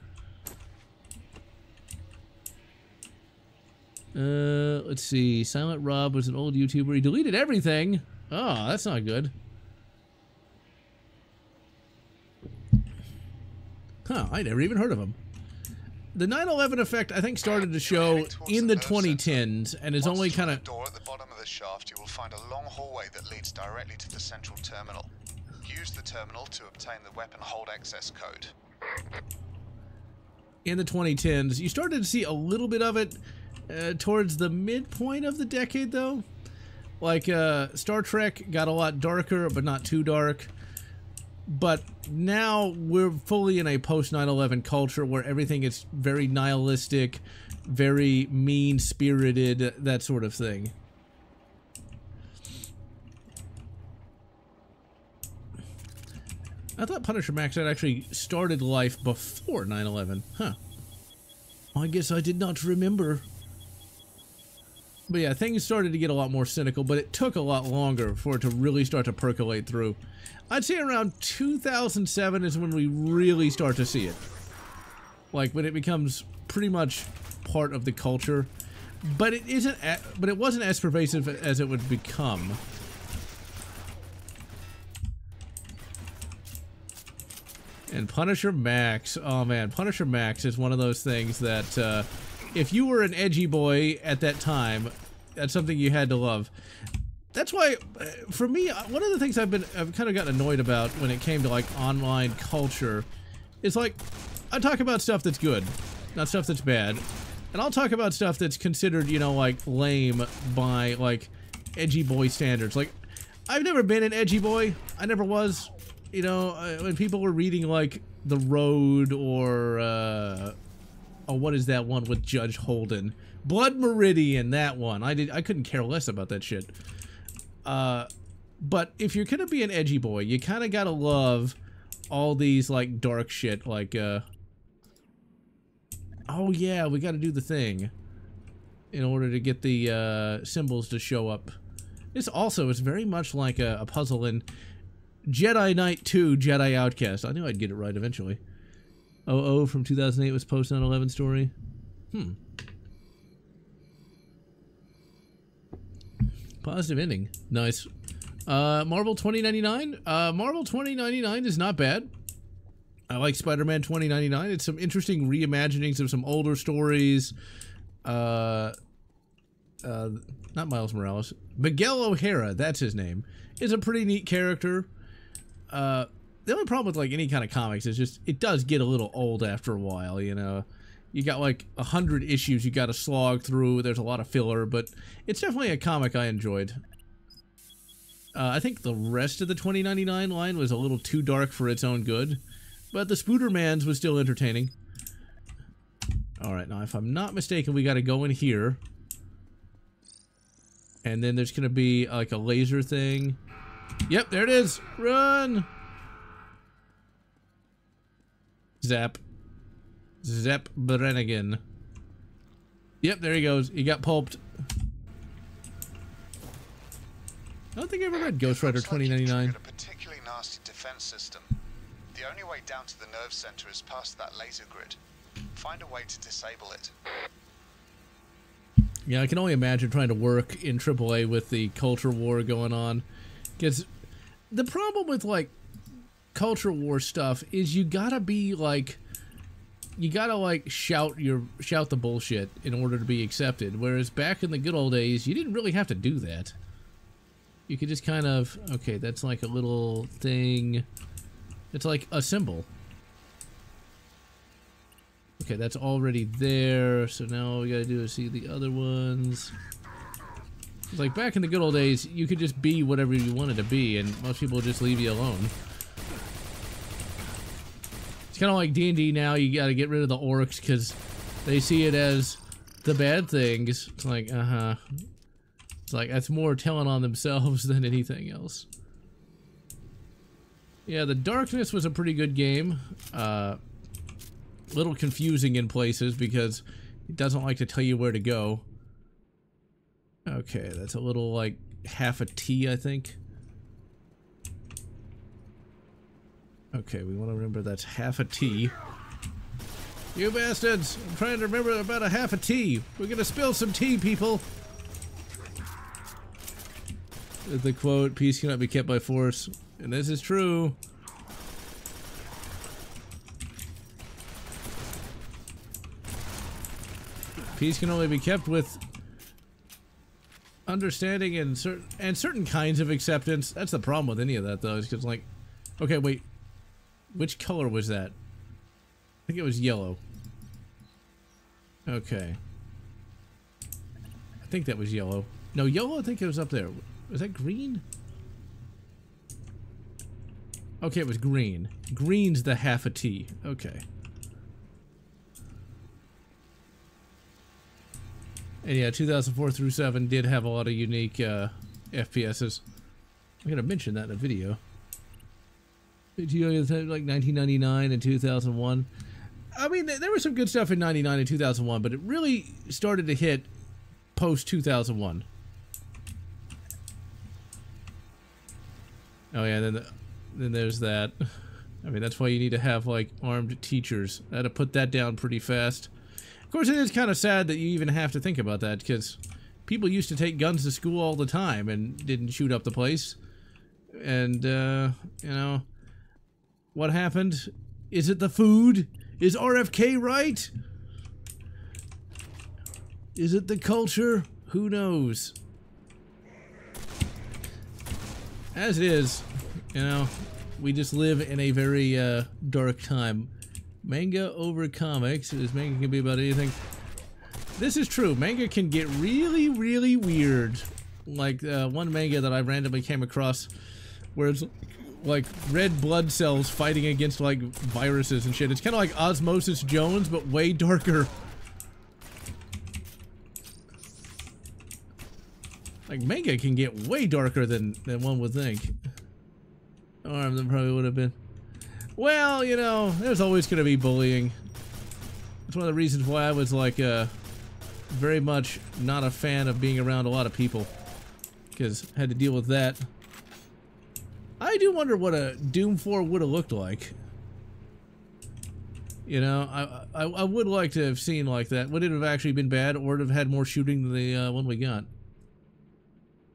Let's see. Silent Rob was an old YouTuber. He deleted everything. Oh, that's not good. Huh, I never even heard of him. The 9/11 effect, I think, started to show in the 2010s and is only kind of... door at the bottom of the shaft, you will find a long hallway that leads directly to the central terminal. Use the terminal to obtain the weapon hold access code. In the 2010s, you started to see a little bit of it towards the midpoint of the decade, though. Like, Star Trek got a lot darker, but not too dark. But now we're fully in a post-9/11 culture where everything is very nihilistic, very mean-spirited, that sort of thing. I thought Punisher Max had actually started life before 9/11. Huh. I guess I did not remember. But yeah, things started to get a lot more cynical, but it took a lot longer for it to really start to percolate through. I'd say around 2007 is when we really start to see it. Like when it becomes pretty much part of the culture. But it isn't, but it wasn't as pervasive as it would become. And Punisher Max, oh man, Punisher Max is one of those things that if you were an edgy boy at that time, that's something you had to love. That's why, for me, one of the things I've kind of gotten annoyed about when it came to like online culture is like, I talk about stuff that's good, not stuff that's bad. And I'll talk about stuff that's considered, you know, like lame by like edgy boy standards. Like, I've never been an edgy boy. I never was. You know, when people were reading like The Road or, oh, what is that one with Judge Holden? Blood Meridian, that one. I couldn't care less about that shit. But if you're gonna be an edgy boy, you kind of gotta love all these like dark shit, like oh yeah, we gotta do the thing in order to get the symbols to show up. This also is very much like a puzzle in Jedi Knight 2 Jedi Outcast. I knew I'd get it right eventually. OO from 2008 was post 9/11 story. Positive ending. Nice. Marvel 2099? Marvel 2099 is not bad. I like Spider-Man 2099. It's some interesting reimaginings of some older stories. Not Miles Morales. Miguel O'Hara, that's his name, is a pretty neat character. The only problem with like any kind of comics is just it does get a little old after a while, you know. You got like 100 issues you got to slog through. There's a lot of filler, but it's definitely a comic I enjoyed. I think the rest of the 2099 line was a little too dark for its own good, but the Spoodermans was still entertaining. Alright, now if I'm not mistaken, we got to go in here. And then there's going to be like a laser thing. Yep, there it is. Run! Zap. Zepp Brannigan. Yep, there he goes. He got pulped. I don't think I ever read Ghost Rider Looks like you've 2099. triggered a particularly nasty defense system. The only way down to the nerve center is past that laser grid. Find a way to disable it. Yeah, I can only imagine trying to work in AAA with the culture war going on. Because the problem with, like, culture war stuff is you gotta be, like... You gotta, like, shout the bullshit in order to be accepted. Whereas back in the good old days, you didn't really have to do that. You could just kind of... Okay, that's like a little thing. It's like a symbol. Okay, that's already there, so now all we gotta do is see the other ones. It's like back in the good old days, you could just be whatever you wanted to be, and most people would just leave you alone. It's kind of like D&D now, you gotta get rid of the orcs, because they see it as the bad things. It's like, It's like, that's more telling on themselves than anything else. Yeah, the Darkness was a pretty good game. Little confusing in places because it doesn't like to tell you where to go. Okay, that's a little like half a T, I think. Okay, we want to remember that's half a T. You bastards! I'm trying to remember about a half a T. We're gonna spill some tea, people. The quote, peace cannot be kept by force. And this is true. Peace can only be kept with understanding and certain kinds of acceptance. That's the problem with any of that, though, is because, like, okay, wait, which color was that? I think it was yellow. Okay, I think that was yellow. No, yellow. I think it was up there. Was that green? Okay, it was green. Green's the half a T. Okay. And yeah, 2004 through 7 did have a lot of unique FPSs. I'm gonna mention that in a video. Like 1999 and 2001. I mean, there was some good stuff in 99 and 2001, but it really started to hit post 2001. Oh yeah, then there's that. I mean, that's why you need to have like armed teachers. I had to put that down pretty fast. Of course, it is kind of sad that you even have to think about that, because people used to take guns to school all the time and didn't shoot up the place. And, you know, what happened? Is it the food? Is RFK right? Is it the culture? Who knows? As it is, you know, we just live in a very dark time. Manga over comics, as manga can be about anything. This is true. Manga can get really, really weird. Like one manga that I randomly came across, where it's like red blood cells fighting against like viruses and shit. It's kind of like Osmosis Jones, but way darker. Like manga can get way darker than one would think. Or than probably would have been. Well, you know, there's always going to be bullying. That's one of the reasons why I was like very much not a fan of being around a lot of people, because I had to deal with that. I do wonder what a Doom 4 would have looked like. You know, I would like to have seen like that. Would it have actually been bad, or would it have had more shooting than the one we got?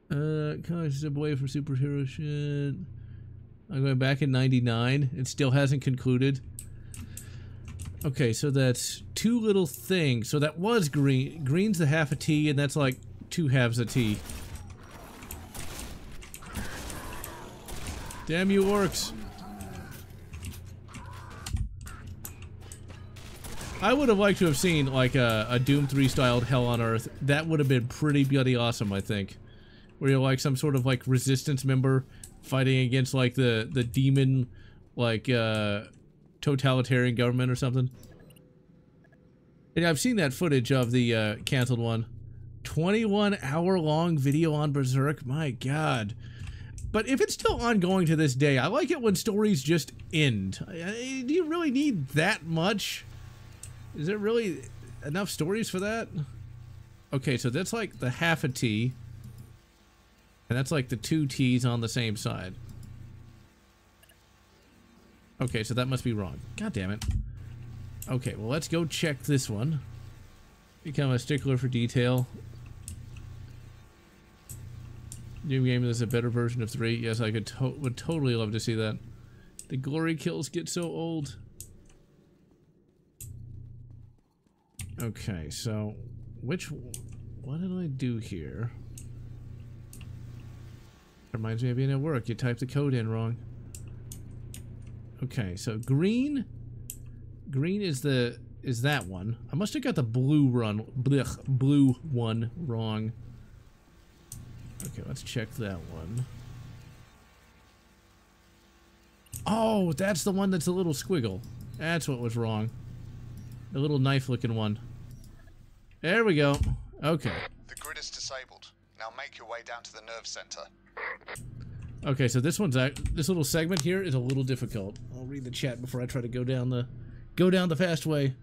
Kind of step away from superhero shit. I'm going back in 99. It still hasn't concluded. Okay, so that's two little things. So that was green. Green's the half a T, and that's like two halves a T. Damn you, orcs. I would have liked to have seen like a Doom 3 styled Hell on Earth. That would have been pretty bloody awesome, I think. Where you're like some sort of like resistance member fighting against like the demon like totalitarian government or something. And I've seen that footage of the canceled one. 21-hour-long video on Berserk. My god. But if it's still ongoing to this day, I like it when stories just end. Do you really need that much? Is there really enough stories for that? Okay, so that's like the half a T. And that's like the 2 T's on the same side. Okay, so that must be wrong. God damn it. Okay, well, let's go check this one. Become a stickler for detail. New game is a better version of 3. Yes, I would totally love to see that. The glory kills get so old. Okay, so what did I do here? Reminds me of being at work. You typed the code in wrong. Okay, so green is that one. I must have got the blue one wrong. Okay, let's check that one. Oh, that's the one that's a little squiggle. That's what was wrong. The little knife-looking one. There we go. Okay. The grid is disabled. Now make your way down to the nerve center. Okay, so this little segment here is a little difficult. I'll read the chat before I try to go down the fast way.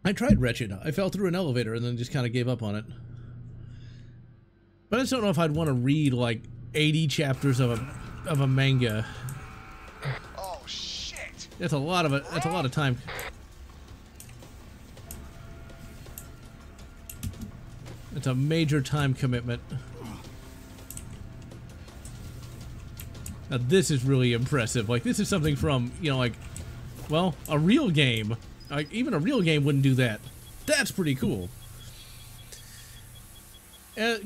I tried Wretched. I fell through an elevator and then just kind of gave up on it. But I just don't know if I'd want to read like 80 chapters of a manga. Oh shit! That's a lot of time. It's a major time commitment. Now this is really impressive. Like, this is something from, you know, like, well, a real game. Like, even a real game wouldn't do that. That's pretty cool.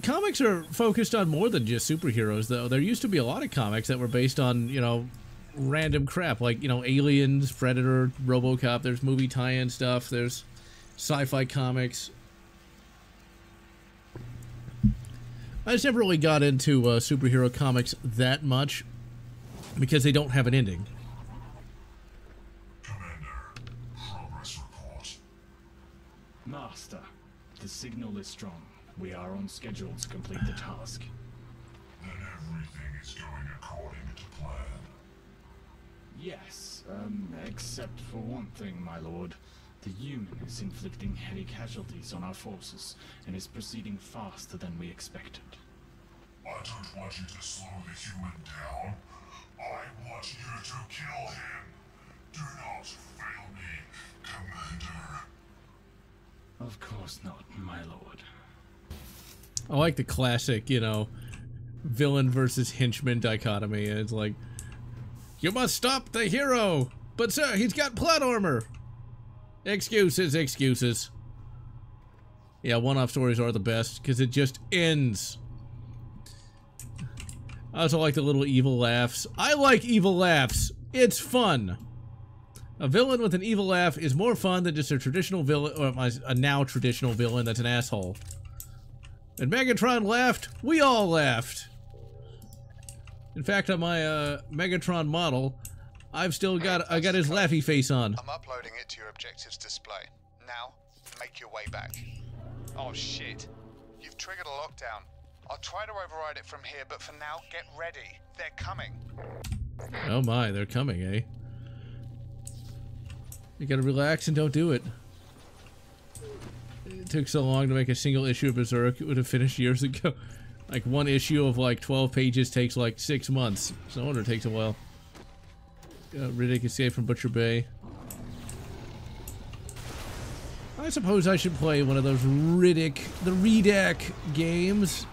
Comics are focused on more than just superheroes, though. There used to be a lot of comics that were based on, you know, random crap. Like, you know, Aliens, Predator, RoboCop. There's movie tie-in stuff. There's sci-fi comics. I just never really got into superhero comics that much because they don't have an ending. Commander, progress report. Master, the signal is strong. We are on schedule to complete the task. Then everything is going according to plan. Yes, except for one thing, my lord. The human is inflicting heavy casualties on our forces and is proceeding faster than we expected. I don't want you to slow the human down. I want you to kill him. Do not fail me, Commander. Of course not, my lord. I like the classic, you know, villain versus henchman dichotomy. And it's like, you must stop the hero! But sir, he's got plot armor! Excuses, excuses. Yeah, one-off stories are the best, because it just ends. I also like the little evil laughs. I like evil laughs. It's fun. A villain with an evil laugh is more fun than just a traditional villain, or a now traditional villain that's an asshole. When Megatron laughed, we all laughed. In fact, on my Megatron model, I got his laughy face on. I'm uploading it to your objectives display. Now, make your way back. Oh shit. You've triggered a lockdown. I'll try to override it from here, but for now, get ready. They're coming. Oh my, they're coming, eh? You gotta relax and don't do it. It took so long to make a single issue of Berserk. It would have finished years ago. Like, one issue of like 12 pages takes like 6 months. So no wonder it takes a while. Riddick escaped from Butcher Bay. I suppose I should play one of those the Redac games.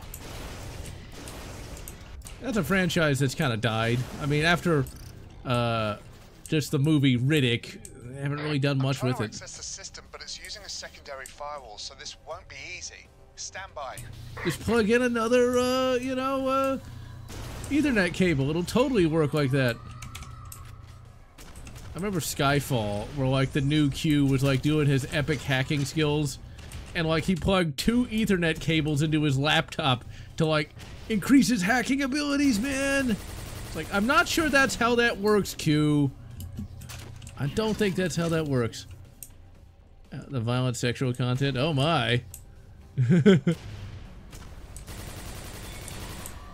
That's a franchise that's kind of died. I mean, after just the movie Riddick, they haven't really done much with I'm trying it. to access the system, but it's using a secondary firewall, so this won't be easy. Stand by. Just plug in another, you know, Ethernet cable. It'll totally work like that. I remember Skyfall, where like the new Q was like doing his epic hacking skills, and like he plugged 2 Ethernet cables into his laptop to like increase his hacking abilities, man. It's like, I'm not sure that's how that works, Q. I don't think that's how that works. The violent sexual content, oh my.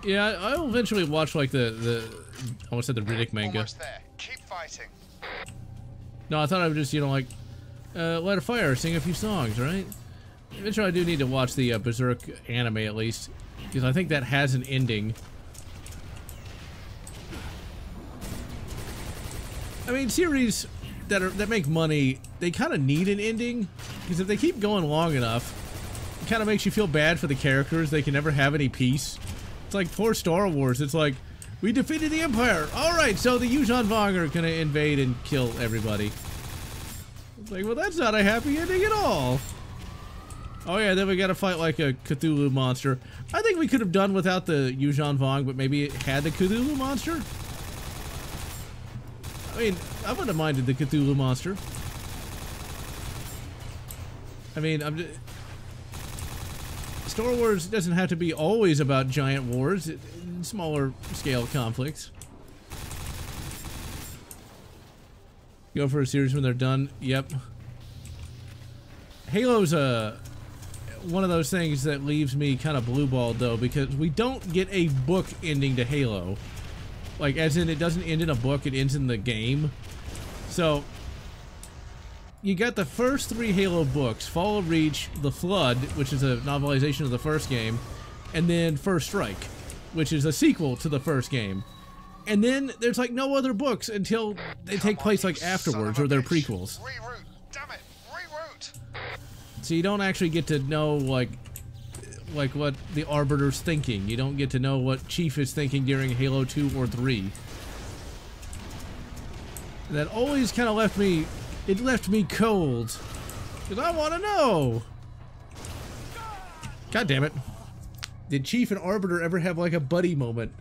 Yeah, I'll eventually watch like I almost said the Riddick manga. Almost there. Keep fighting. No, I thought I would just, you know, like, light a fire, sing a few songs, right? Eventually I do need to watch the Berserk anime at least, because I think that has an ending. I mean, series that make money, they kind of need an ending, because if they keep going long enough, it kind of makes you feel bad for the characters. They can never have any peace. It's like poor Star Wars. It's like, we defeated the Empire. All right, so the Yuuzhan Vong are gonna invade and kill everybody. It's like, well, that's not a happy ending at all. Oh yeah, then we gotta fight like a Cthulhu monster. I think we could have done without the Yuuzhan Vong, but maybe it had the Cthulhu monster. I mean, I wouldn't have minded the Cthulhu monster. I mean, Star Wars doesn't have to be always about giant wars, smaller scale conflicts. Go for a series when they're done. Yep. Halo's one of those things that leaves me kind of blue-balled though, because we don't get a book ending to Halo. Like, as in, it doesn't end in a book, it ends in the game. So, you got the first 3 Halo books, Fall of Reach, The Flood, which is a novelization of the first game, and then First Strike, which is a sequel to the first game. And then there's like no other books until they take place like afterwards, or they're prequels. Reroute, damn it, reroute. So you don't actually get to know like what the Arbiter's thinking. You don't get to know what Chief is thinking during Halo 2 or 3. That always kind of left me cold. Because I want to know. God damn it. Did Chief and Arbiter ever have like a buddy moment?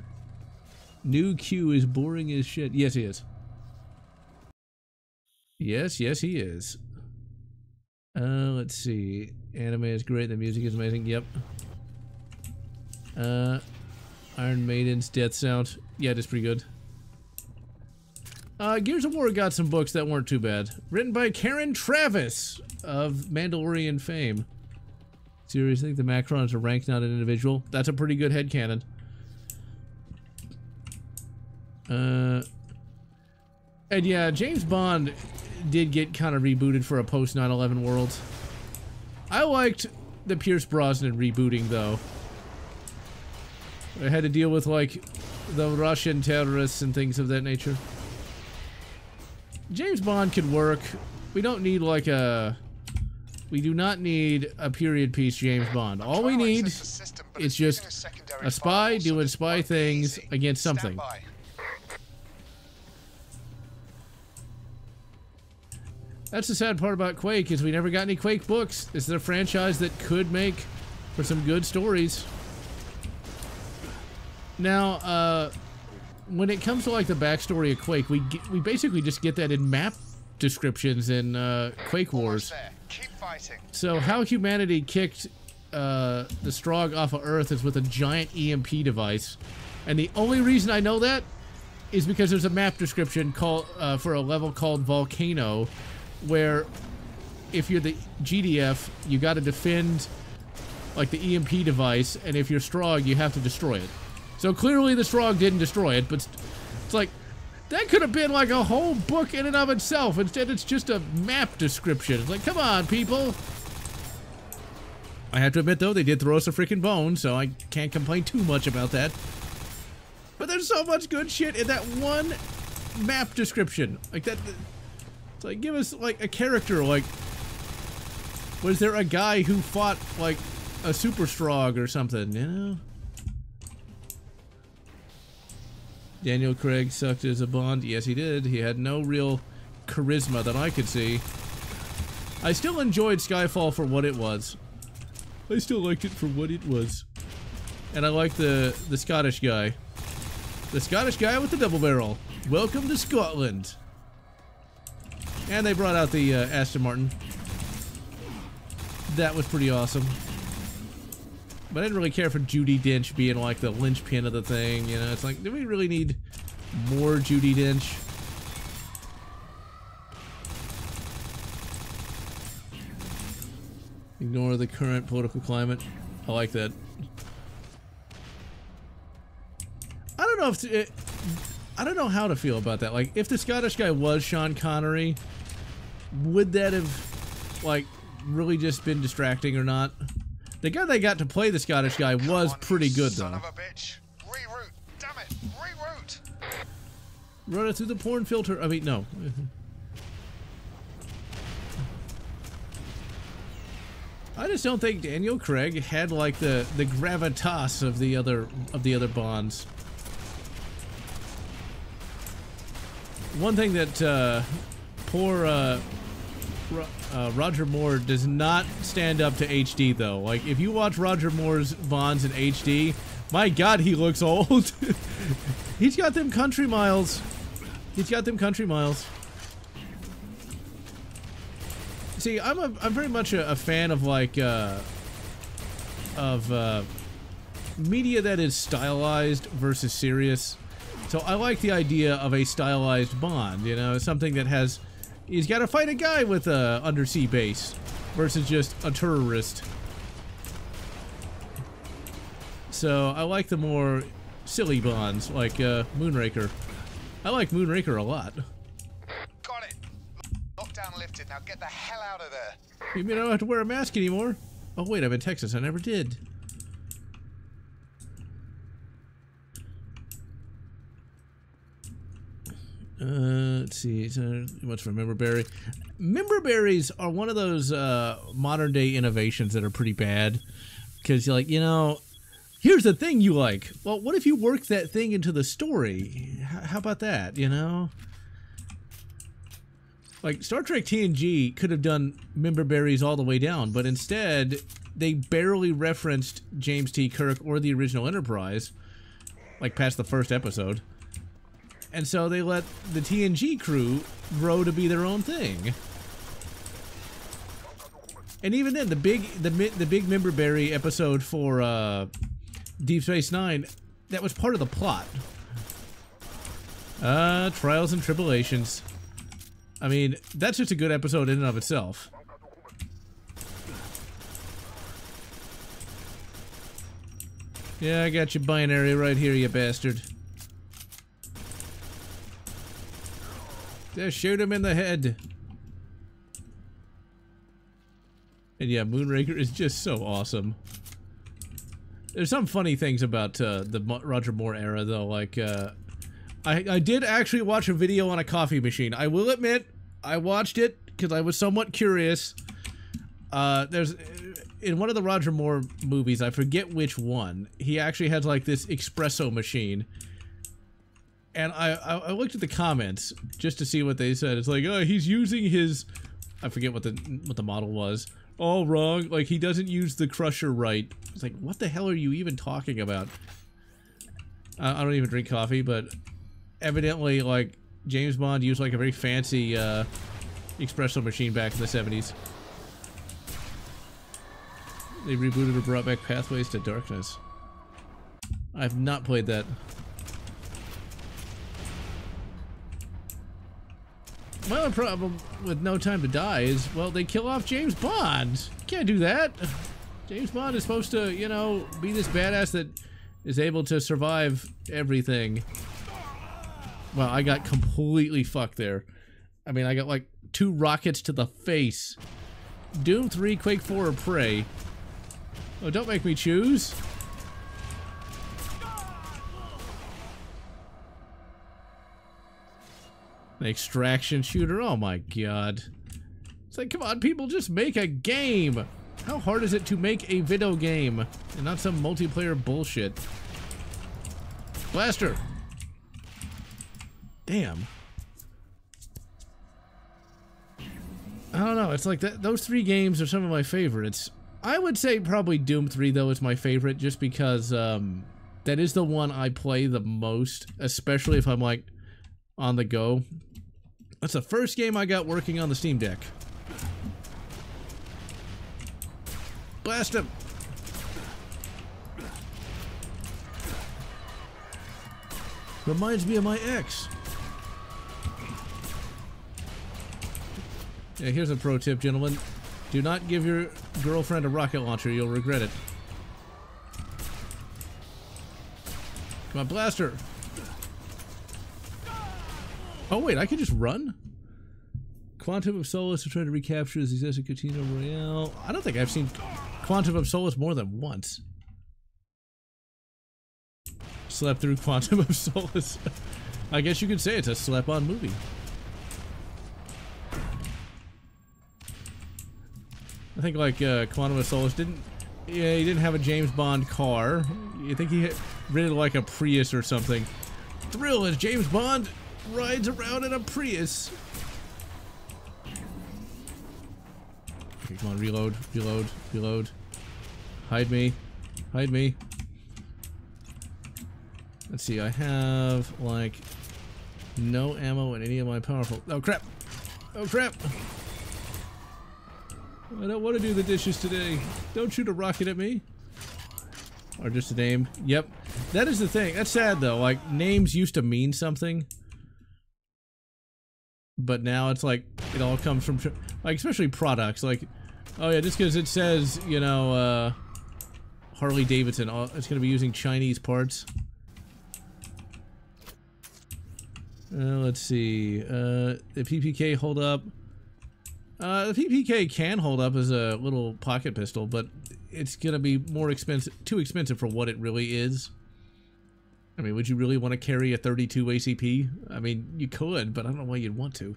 New Q is boring as shit. Yes, he is. Yes, he is. Let's see. Anime is great. The music is amazing. Yep. Iron Maiden's Death Sound. Yeah, it is pretty good. Gears of War got some books that weren't too bad. Written by Karen Travis of Mandalorian fame. Seriously, the Macrons are ranked, not an individual. That's a pretty good headcanon. And yeah, James Bond did get kind of rebooted for a post 9/11 world. I liked the Pierce Brosnan rebooting though. I had to deal with like the Russian terrorists and things of that nature. James Bond could work. We don't need like we do not need a period piece James Bond. All we need is just a spy doing spy things against something. That's the sad part about Quake, is we never got any Quake books. This is a franchise that could make for some good stories. Now, when it comes to like the backstory of Quake, we basically just get that in map descriptions in Quake Wars. So how humanity kicked the Strogg off of Earth is with a giant EMP device, and the only reason I know that is because there's a map description called for a level called Volcano, where if you're the GDF, you got to defend like the EMP device, and if you're Strogg, you have to destroy it. So clearly the Strogg didn't destroy it, but it's like, that could have been like a whole book in and of itself. Instead, it's just a map description. It's like, come on, people. I have to admit, though, they did throw us a freaking bone, so I can't complain too much about that. But there's so much good shit in that one map description. Like that, it's like, give us like a character. Like, was there a guy who fought like a Super Strogg or something? You know. Daniel Craig sucked as a Bond. Yes, he did. He had no real charisma that I could see. I still enjoyed Skyfall for what it was. I still liked it for what it was. And I like the Scottish guy. The Scottish guy with the double barrel. Welcome to Scotland. And they brought out the Aston Martin. That was pretty awesome. But I didn't really care for Judi Dench being like the linchpin of the thing, you know? It's like, do we really need more Judi Dench? Ignore the current political climate. I like that. I don't know if I don't know how to feel about that. Like, if the Scottish guy was Sean Connery, would that have, like, really just been distracting or not? The guy they got to play the Scottish guy was pretty good, though. Son of a bitch. Reroute. Damn it. Reroute. Run it through the porn filter. I mean, no. I just don't think Daniel Craig had like the gravitas of the other Bonds. One thing that poor Roger Moore does not stand up to HD though. Like if you watch Roger Moore's Bonds in HD, my God, he looks old. He's got them country miles. He's got them country miles. See, I'm very much a fan of like media that is stylized versus serious. So I like the idea of a stylized Bond, you know, something that has, he's got to fight a guy with a undersea base versus just a terrorist. So I like the more silly Bonds, like Moonraker. I like Moonraker a lot. Got it. Lockdown lifted. Now get the hell out of there. You mean I don't have to wear a mask anymore? Oh wait, I'm in Texas. I never did. Let's see. What's for Member Berry? Member Berries are one of those modern day innovations that are pretty bad. Because you're like, you know, here's the thing you like. Well, what if you work that thing into the story? How about that, you know? Like, Star Trek TNG could have done Member Berries all the way down, but instead, they barely referenced James T. Kirk or the original Enterprise, like past the first episode. And so they let the TNG crew grow to be their own thing. And even then, the big Member Berry episode for Deep Space Nine, that was part of the plot. Trials and Tribulations. I mean, that's just a good episode in and of itself. Yeah, I got your binary right here, you bastard. Just shoot him in the head. And yeah, Moonraker is just so awesome. There's some funny things about the Roger Moore era, though. Like, I did actually watch a video on a coffee machine. I will admit, I watched it because I was somewhat curious. There's in one of the Roger Moore movies, I forget which one, he actually has like this espresso machine. And I looked at the comments just to see what they said. It's like, oh, he's using his, I forget what the model was. All wrong. Like, he doesn't use the crusher right. It's like, what the hell are you even talking about? I don't even drink coffee, but evidently, like, James Bond used like a very fancy espresso machine back in the 70s. They rebooted or brought back Pathways to Darkness. I've not played that. My other problem with No Time to Die is, well, they kill off James Bond. You can't do that. James Bond is supposed to, you know, be this badass that is able to survive everything. Well, I got completely fucked there. I mean, I got like 2 rockets to the face. Doom 3, Quake 4, or Prey? Oh, don't make me choose. An extraction shooter? Oh my God. It's like, come on, people, just make a game. How hard is it to make a video game? And not some multiplayer bullshit. Blaster! Damn. I don't know, it's like that. Those 3 games are some of my favorites. I would say probably Doom 3, though, is my favorite, just because that is the one I play the most, especially if I'm, like, on the go. That's the first game I got working on the Steam Deck. Blast him! Reminds me of my ex. Yeah, here's a pro tip, gentlemen. Do not give your girlfriend a rocket launcher, you'll regret it. Come on, blast her! Oh wait, I can just run? Quantum of Solace is trying to recapture the success of Casino Royale. I don't think I've seen Quantum of Solace more than once. Slept through Quantum of Solace. I guess you could say it's a slept-on movie. I think like Quantum of Solace didn't. Yeah, he didn't have a James Bond car. You think he rented like a Prius or something? Thrill as James Bond rides around in a Prius. Okay, come on, reload, reload, reload. Hide me, hide me. Let's see, I have like no ammo in any of my powerful. Oh crap! Oh crap! I don't want to do the dishes today. Don't shoot a rocket at me. Or just a name. Yep. That is the thing. That's sad though. Like, names used to mean something. But now it's like, it all comes from, like, especially products. Like, oh yeah, just because it says, you know, Harley Davidson, it's going to be using Chinese parts. Let's see. The PPK hold up. The PPK can hold up as a little pocket pistol, but it's gonna be more expensive, too expensive for what it really is. I mean, would you really want to carry a 32 ACP? I mean, you could, but I don't know why you'd want to.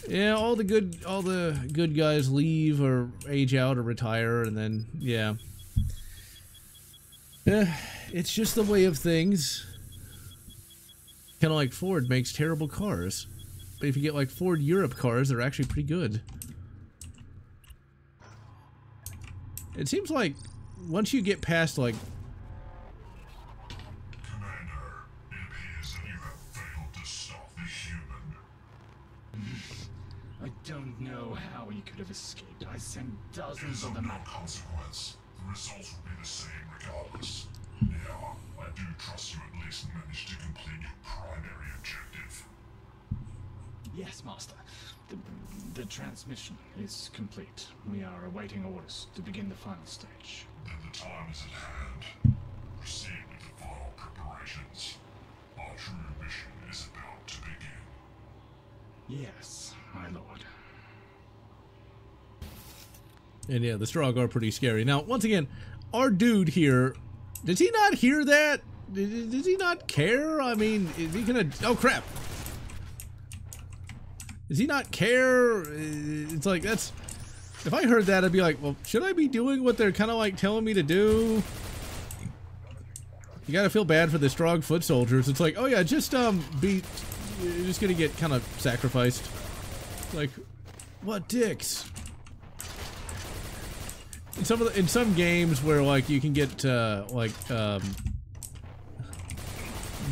Yeah, all the good guys leave or age out or retire, and then yeah. It's just the way of things. Kind of like Ford makes terrible cars, but if you get like Ford Europe cars, they're actually pretty good. It seems like once you get past like... Commander, it appears that you have failed to stop the human. I don't know how he could have escaped. I sent It dozens is of of them no at consequence. The results will be the same regardless. Yeah, I do trust you at least managed to complete your primary objective. Yes, Master. The transmission is complete. We are awaiting orders to begin the final stage. Then the time is at hand. Proceed with the final preparations. Our true mission is about to begin. Yes, my lord. And yeah, the Strogg are pretty scary. Now, once again, our dude here, does he not hear that? Does he not care? I mean, is he gonna... Oh, crap! Does he not care? It's like, that's... If I heard that, I'd be like, well, should I be doing what they're kind of like telling me to do? You gotta feel bad for the Strogg foot soldiers. It's like, oh yeah, just, you're just gonna get kind of sacrificed. Like, what dicks? In some games where like you can get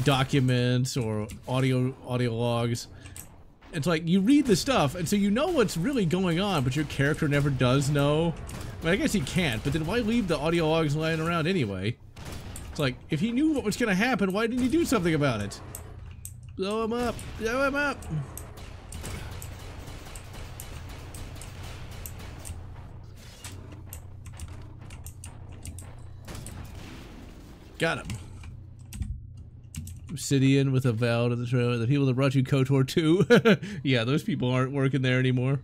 documents or audio logs, it's like you read the stuff and so you know what's really going on, but your character never does know. I mean, I guess he can't, but then why leave the audio logs lying around anyway? It's like, if he knew what was gonna happen, why didn't he do something about it? Blow him up! Blow him up! Got him. Obsidian with a vow to the trailer. The people that brought you KOTOR 2. Yeah, those people aren't working there anymore.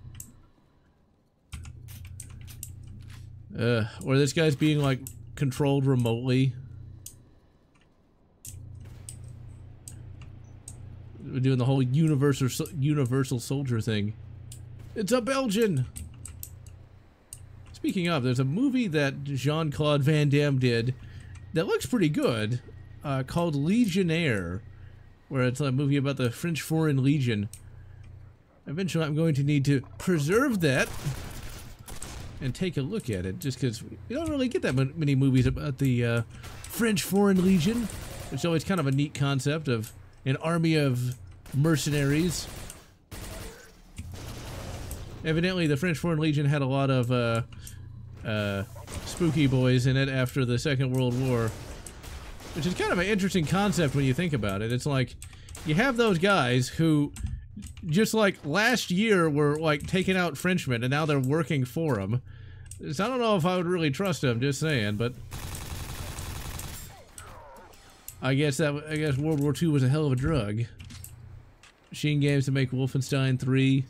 Or this guy's being like controlled remotely. We're doing the whole universal soldier thing. It's a Belgian. Speaking of, there's a movie that Jean-Claude Van Damme did that looks pretty good, called Legionnaire, where it's a movie about the French Foreign Legion. Eventually I'm going to need to preserve that and take a look at it, just because we don't really get that many movies about the French Foreign Legion. It's always kind of a neat concept of an army of mercenaries. Evidently the French Foreign Legion had a lot of spooky boys in it after the Second World War, which is kind of an interesting concept when you think about it. It's like you have those guys who just like last year were like taking out Frenchmen and now they're working for them. So I don't know if I would really trust them, just saying, but I guess World War II was a hell of a drug. Machine Games to make Wolfenstein 3.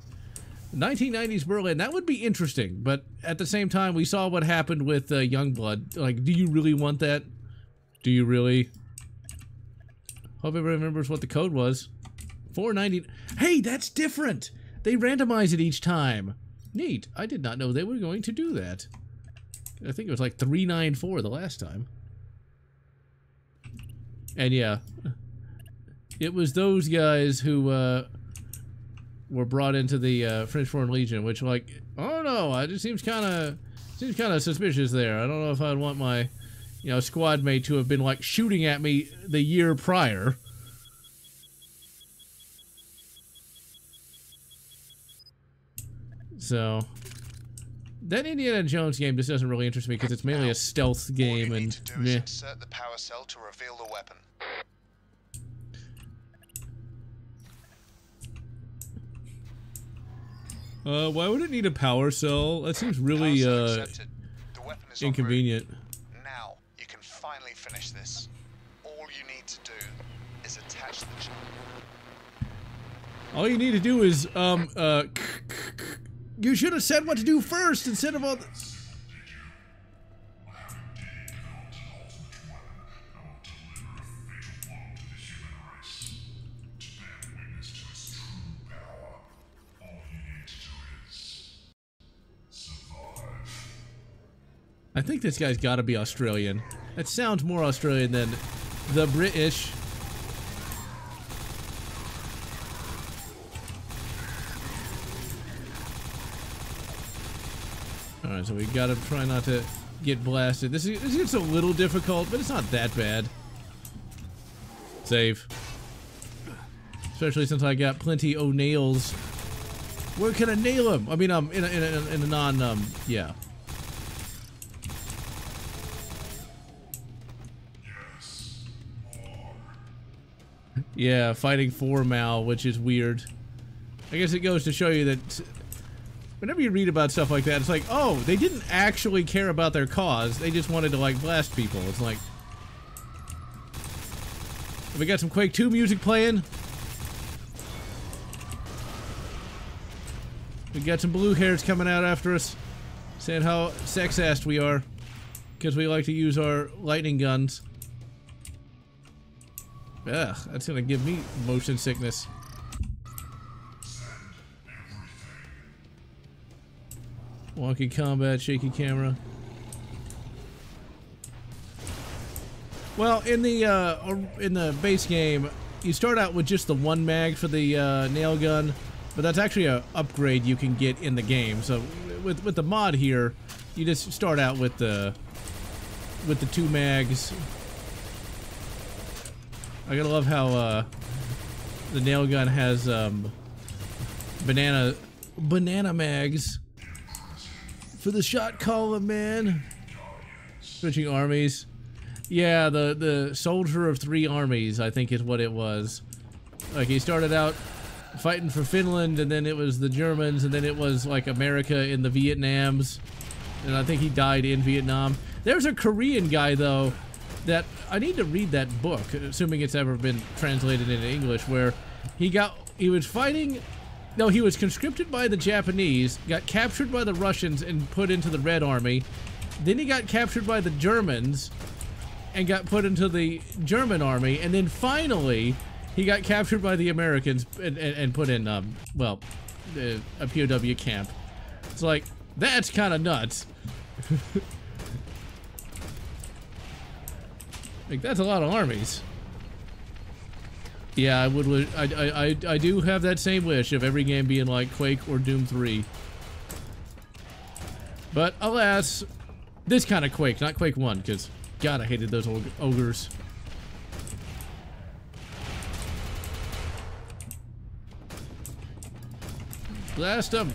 1990s Berlin, that would be interesting, but at the same time, we saw what happened with Youngblood. Like, do you really want that? Do you really? Hope everybody remembers what the code was. 490. Hey, that's different! They randomize it each time. Neat. I did not know they were going to do that. I think it was like 394 the last time. And yeah, it was those guys who were brought into the French Foreign Legion, which, like, oh no, it just seems kind of suspicious there. I don't know if I'd want my, you know, squad mate to have been like shooting at me the year prior. So that Indiana Jones game just doesn't really interest me because it's mainly a stealth game, All you need and to do is insert the power cell to reveal the weapon. why would it need a power cell? That seems really Power cell accepted. The weapon is en route. inconvenient. Now you can finally finish this. All you need to do is attach the chip. All you need to do is you should have said what to do first instead of all the... I think this guy's got to be Australian. That sounds more Australian than the British. Alright, so we gotta try not to get blasted. This gets a little difficult, but it's not that bad. Save. Especially since I got plenty o' nails. Where can I nail him? I mean, in a non, yeah. Yeah, fighting for Mal, which is weird. I guess it goes to show you that whenever you read about stuff like that, it's like, oh, they didn't actually care about their cause. They just wanted to, like, blast people. It's like... We got some Quake 2 music playing. We got some blue hairs coming out after us, saying how sex-assed we are, because we like to use our lightning guns. Ugh, that's gonna give me motion sickness. Wonky combat, shaky camera. Well, in the base game, you start out with just the one mag for the nail gun, but that's actually an upgrade you can get in the game. So with the mod here, you just start out with the two mags. I gotta love how the nail gun has banana mags for the shot column, man. Switching armies. Yeah, the soldier of 3 armies, I think is what it was. Like, he started out fighting for Finland, and then it was the Germans, and then it was like America in the Vietnams, and I think he died in Vietnam. There's a Korean guy though that I need to read that book, assuming it's ever been translated into English, where he was fighting. No, he was conscripted by the Japanese, got captured by the Russians and put into the Red Army. Then he got captured by the Germans and got put into the German army, and then finally he got captured by the Americans and put in well, a POW camp. It's like, that's kind of nuts. Like, that's a lot of armies. Yeah, I do have that same wish of every game being like Quake or Doom 3. But alas, this kind of Quake, not Quake 1, because God, I hated those old ogres. Blast them.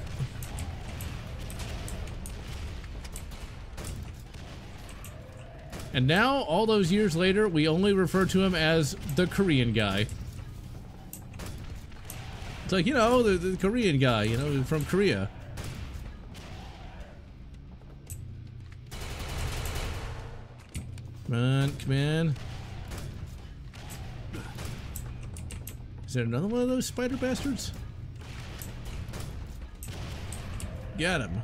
And now, all those years later, we only refer to him as the Korean guy. It's like, you know, the Korean guy, you know, from Korea. Come on, come on. Is there another one of those spider bastards? Got him.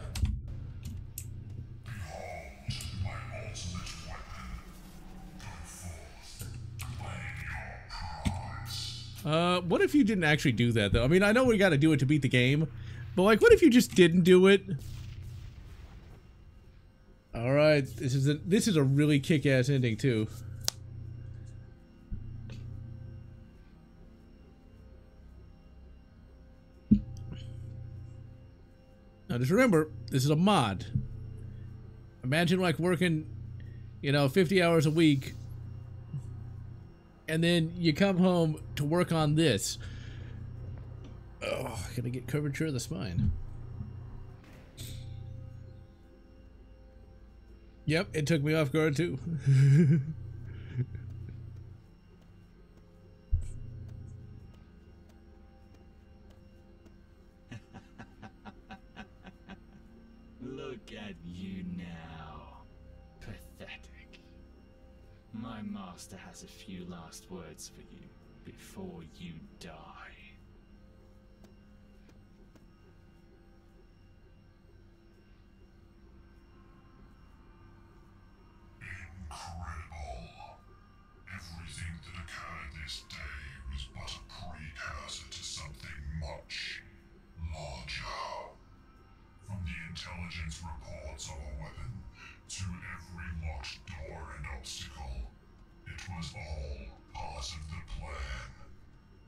Behold my ultimate weapon. Go forth, claim your prize. What if you didn't actually do that, though? I mean, I know we gotta do it to beat the game, but, like, what if you just didn't do it? Alright, this is a really kick-ass ending, too. Now, just remember, this is a mod. Imagine, like, working, you know, 50 hours a week, and then you come home to work on this. Oh, gonna get curvature of the spine. Yep, it took me off guard, too. Look at you now. Pathetic. My master has a few last words for you before you die. Incredible. Everything that occurred this day was but a precursor to something much larger. From the intelligence reports of a weapon to every locked door and obstacle, it was all part of the plan,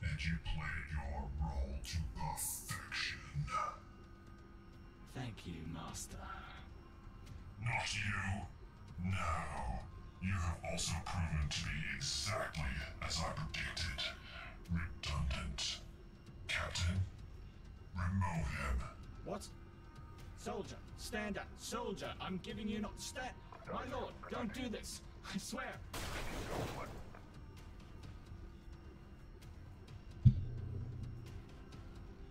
and you played your role to perfection. Thank you, Master. Not you. No. You have also proven to be exactly as I predicted. Redundant. Captain, remove him. What? Soldier, stand up. Soldier, I'm giving you not stand. My lord, don't do this. I swear.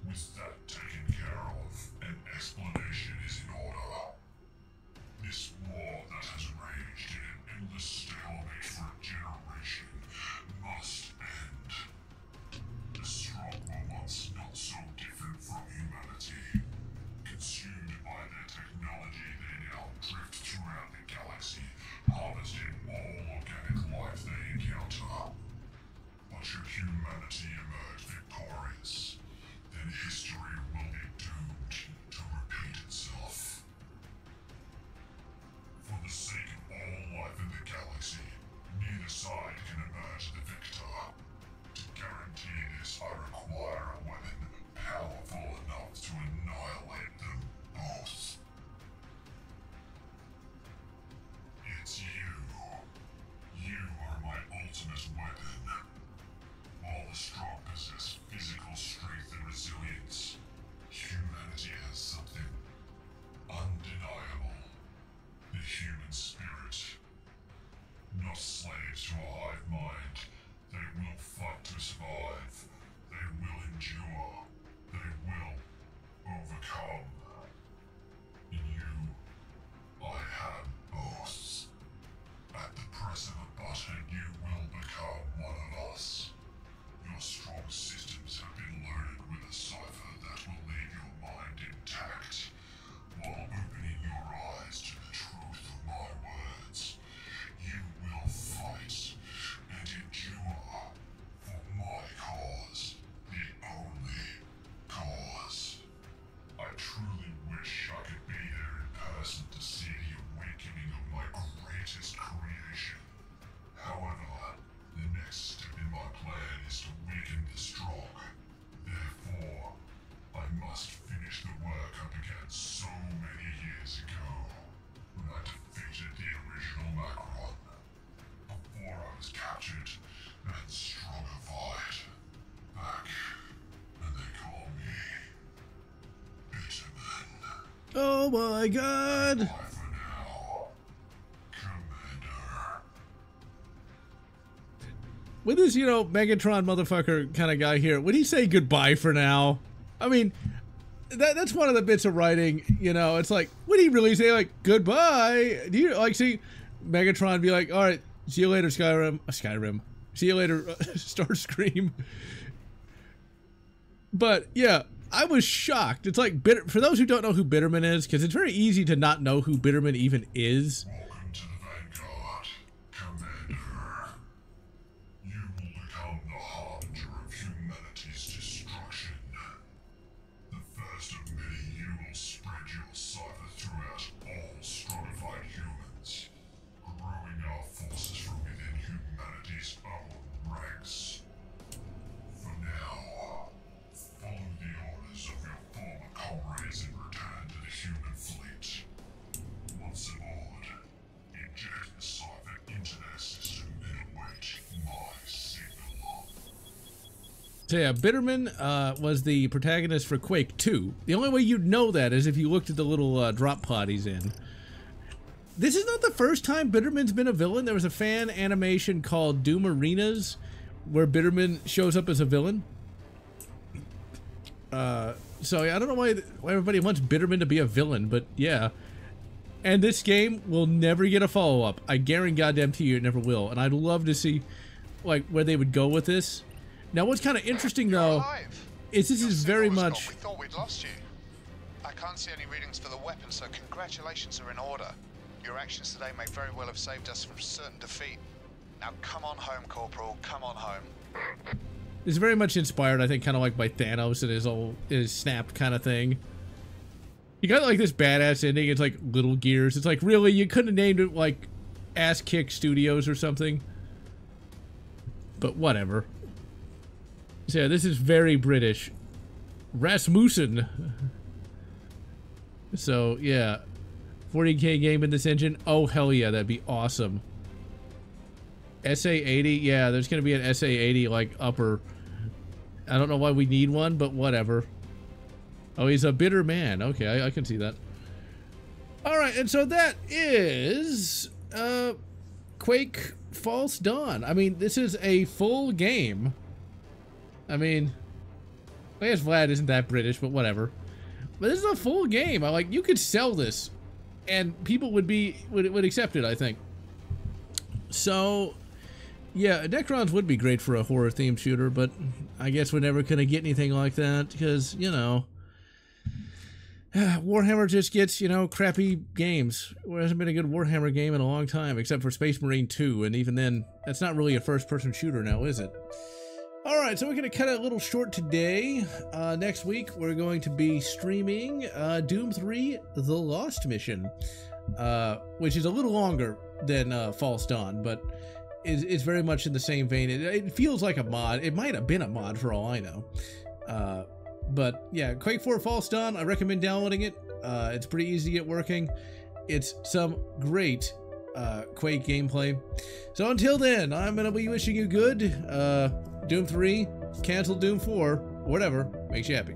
With that taken care of, an explanation is in order. This war that has raged in an endless stalemate for a generation must end. The strong were once not so different from humanity. Consumed by their technology, they now drift throughout the galaxy, harvesting all organic life they encounter. But should humanity emerge victorious, then history will be doomed to repeat itself. For the sake of all life in the galaxy, neither side can emerge the victor. To guarantee this, I require a weapon powerful enough to annihilate them both. It's you. You are my ultimate weapon. While the strong possess physical strength and resilience, humanity has something undeniable. The human spirit. Not slaves to a hive mind, they will fight to survive. They will endure. They will overcome. In you, I have both. At the press of a button, you will become one of us. Your strong systems have been loaded with a cipher that will leave your mind intact, while opening your eyes to the truth of my words. You will fight and endure for my cause, the only cause. I truly wish I could be there in person to see the awakening of my greatest creation. However, the next step in my plan is to weaken the strong. Therefore, I must finish the work I began so many years ago, when I defeated the original Macron, before I was captured and strongified. Back when they call me Bitumen. Oh my god! Bye for now, Commander. With this, you know, Megatron motherfucker kind of guy here, would he say goodbye for now? I mean, that's one of the bits of writing, you know, it's like, would he really say, like, goodbye? Do you, like, see Megatron be like, alright, see you later, Skyrim. See you later, Starscream. But yeah, I was shocked. It's like, for those who don't know who Bitterman is, because it's very easy to not know who Bitterman even is. Welcome to the Vanguard, Commander. You will become the harbinger of humanity's destruction. The first of many, you will spread your cipher throughout all stratified humans, growing our forces from within humanity's own ranks. For now, follow the orders of your former comrades and return to the human fleet. Once aboard, inject the cipher into their system and await my signal. So yeah, Bitterman was the protagonist for Quake 2. The only way you'd know that is if you looked at the little drop pod he's in. This is not the first time Bitterman's been a villain. There was a fan animation called Doom Arenas where Bitterman shows up as a villain. So I don't know why everybody wants Bitterman to be a villain, but yeah. And this game will never get a follow-up. I guarantee you it never will. And I'd love to see like where they would go with this. Now what's kind of interesting though is this is very much... We thought we'd lost you. I can't see any readings for the weapon, so congratulations are in order. Your actions today may very well have saved us from certain defeat. Now come on home, Corporal, come on home. It's very much inspired, I think, kind of like by Thanos and his snapped kind of thing. You got like this badass ending. It's like Little Gears. It's like, really, you couldn't have named it like Ass Kick Studios or something. But whatever. So yeah, this is very British. Rasmussen. So yeah, 40K game in this engine. Oh hell yeah, that'd be awesome. SA-80, yeah, there's gonna be an SA-80 like upper. I don't know why we need one, but whatever. Oh, he's a bitter man. Okay, I can see that. All right, and so that is Quake False Dawn. I mean, this is a full game. I mean, I guess Vlad isn't that British, but whatever. But this is a full game. You could sell this, and people would accept it, I think. So, yeah, Necrons would be great for a horror-themed shooter, but I guess we're never gonna get anything like that because, you know, Warhammer just gets, you know, crappy games. There hasn't been a good Warhammer game in a long time, except for Space Marine 2, and even then, that's not really a first-person shooter now, is it? Alright, so we're going to cut it a little short today. Next week, we're going to be streaming Doom 3 The Lost Mission, which is a little longer than False Dawn, but is very much in the same vein. It feels like a mod. It might have been a mod for all I know. But yeah, Quake 4 False Dawn, I recommend downloading it. It's pretty easy to get working. It's some great Quake gameplay. So until then, I'm going to be wishing you good. Doom 3, cancel Doom 4, whatever makes you happy.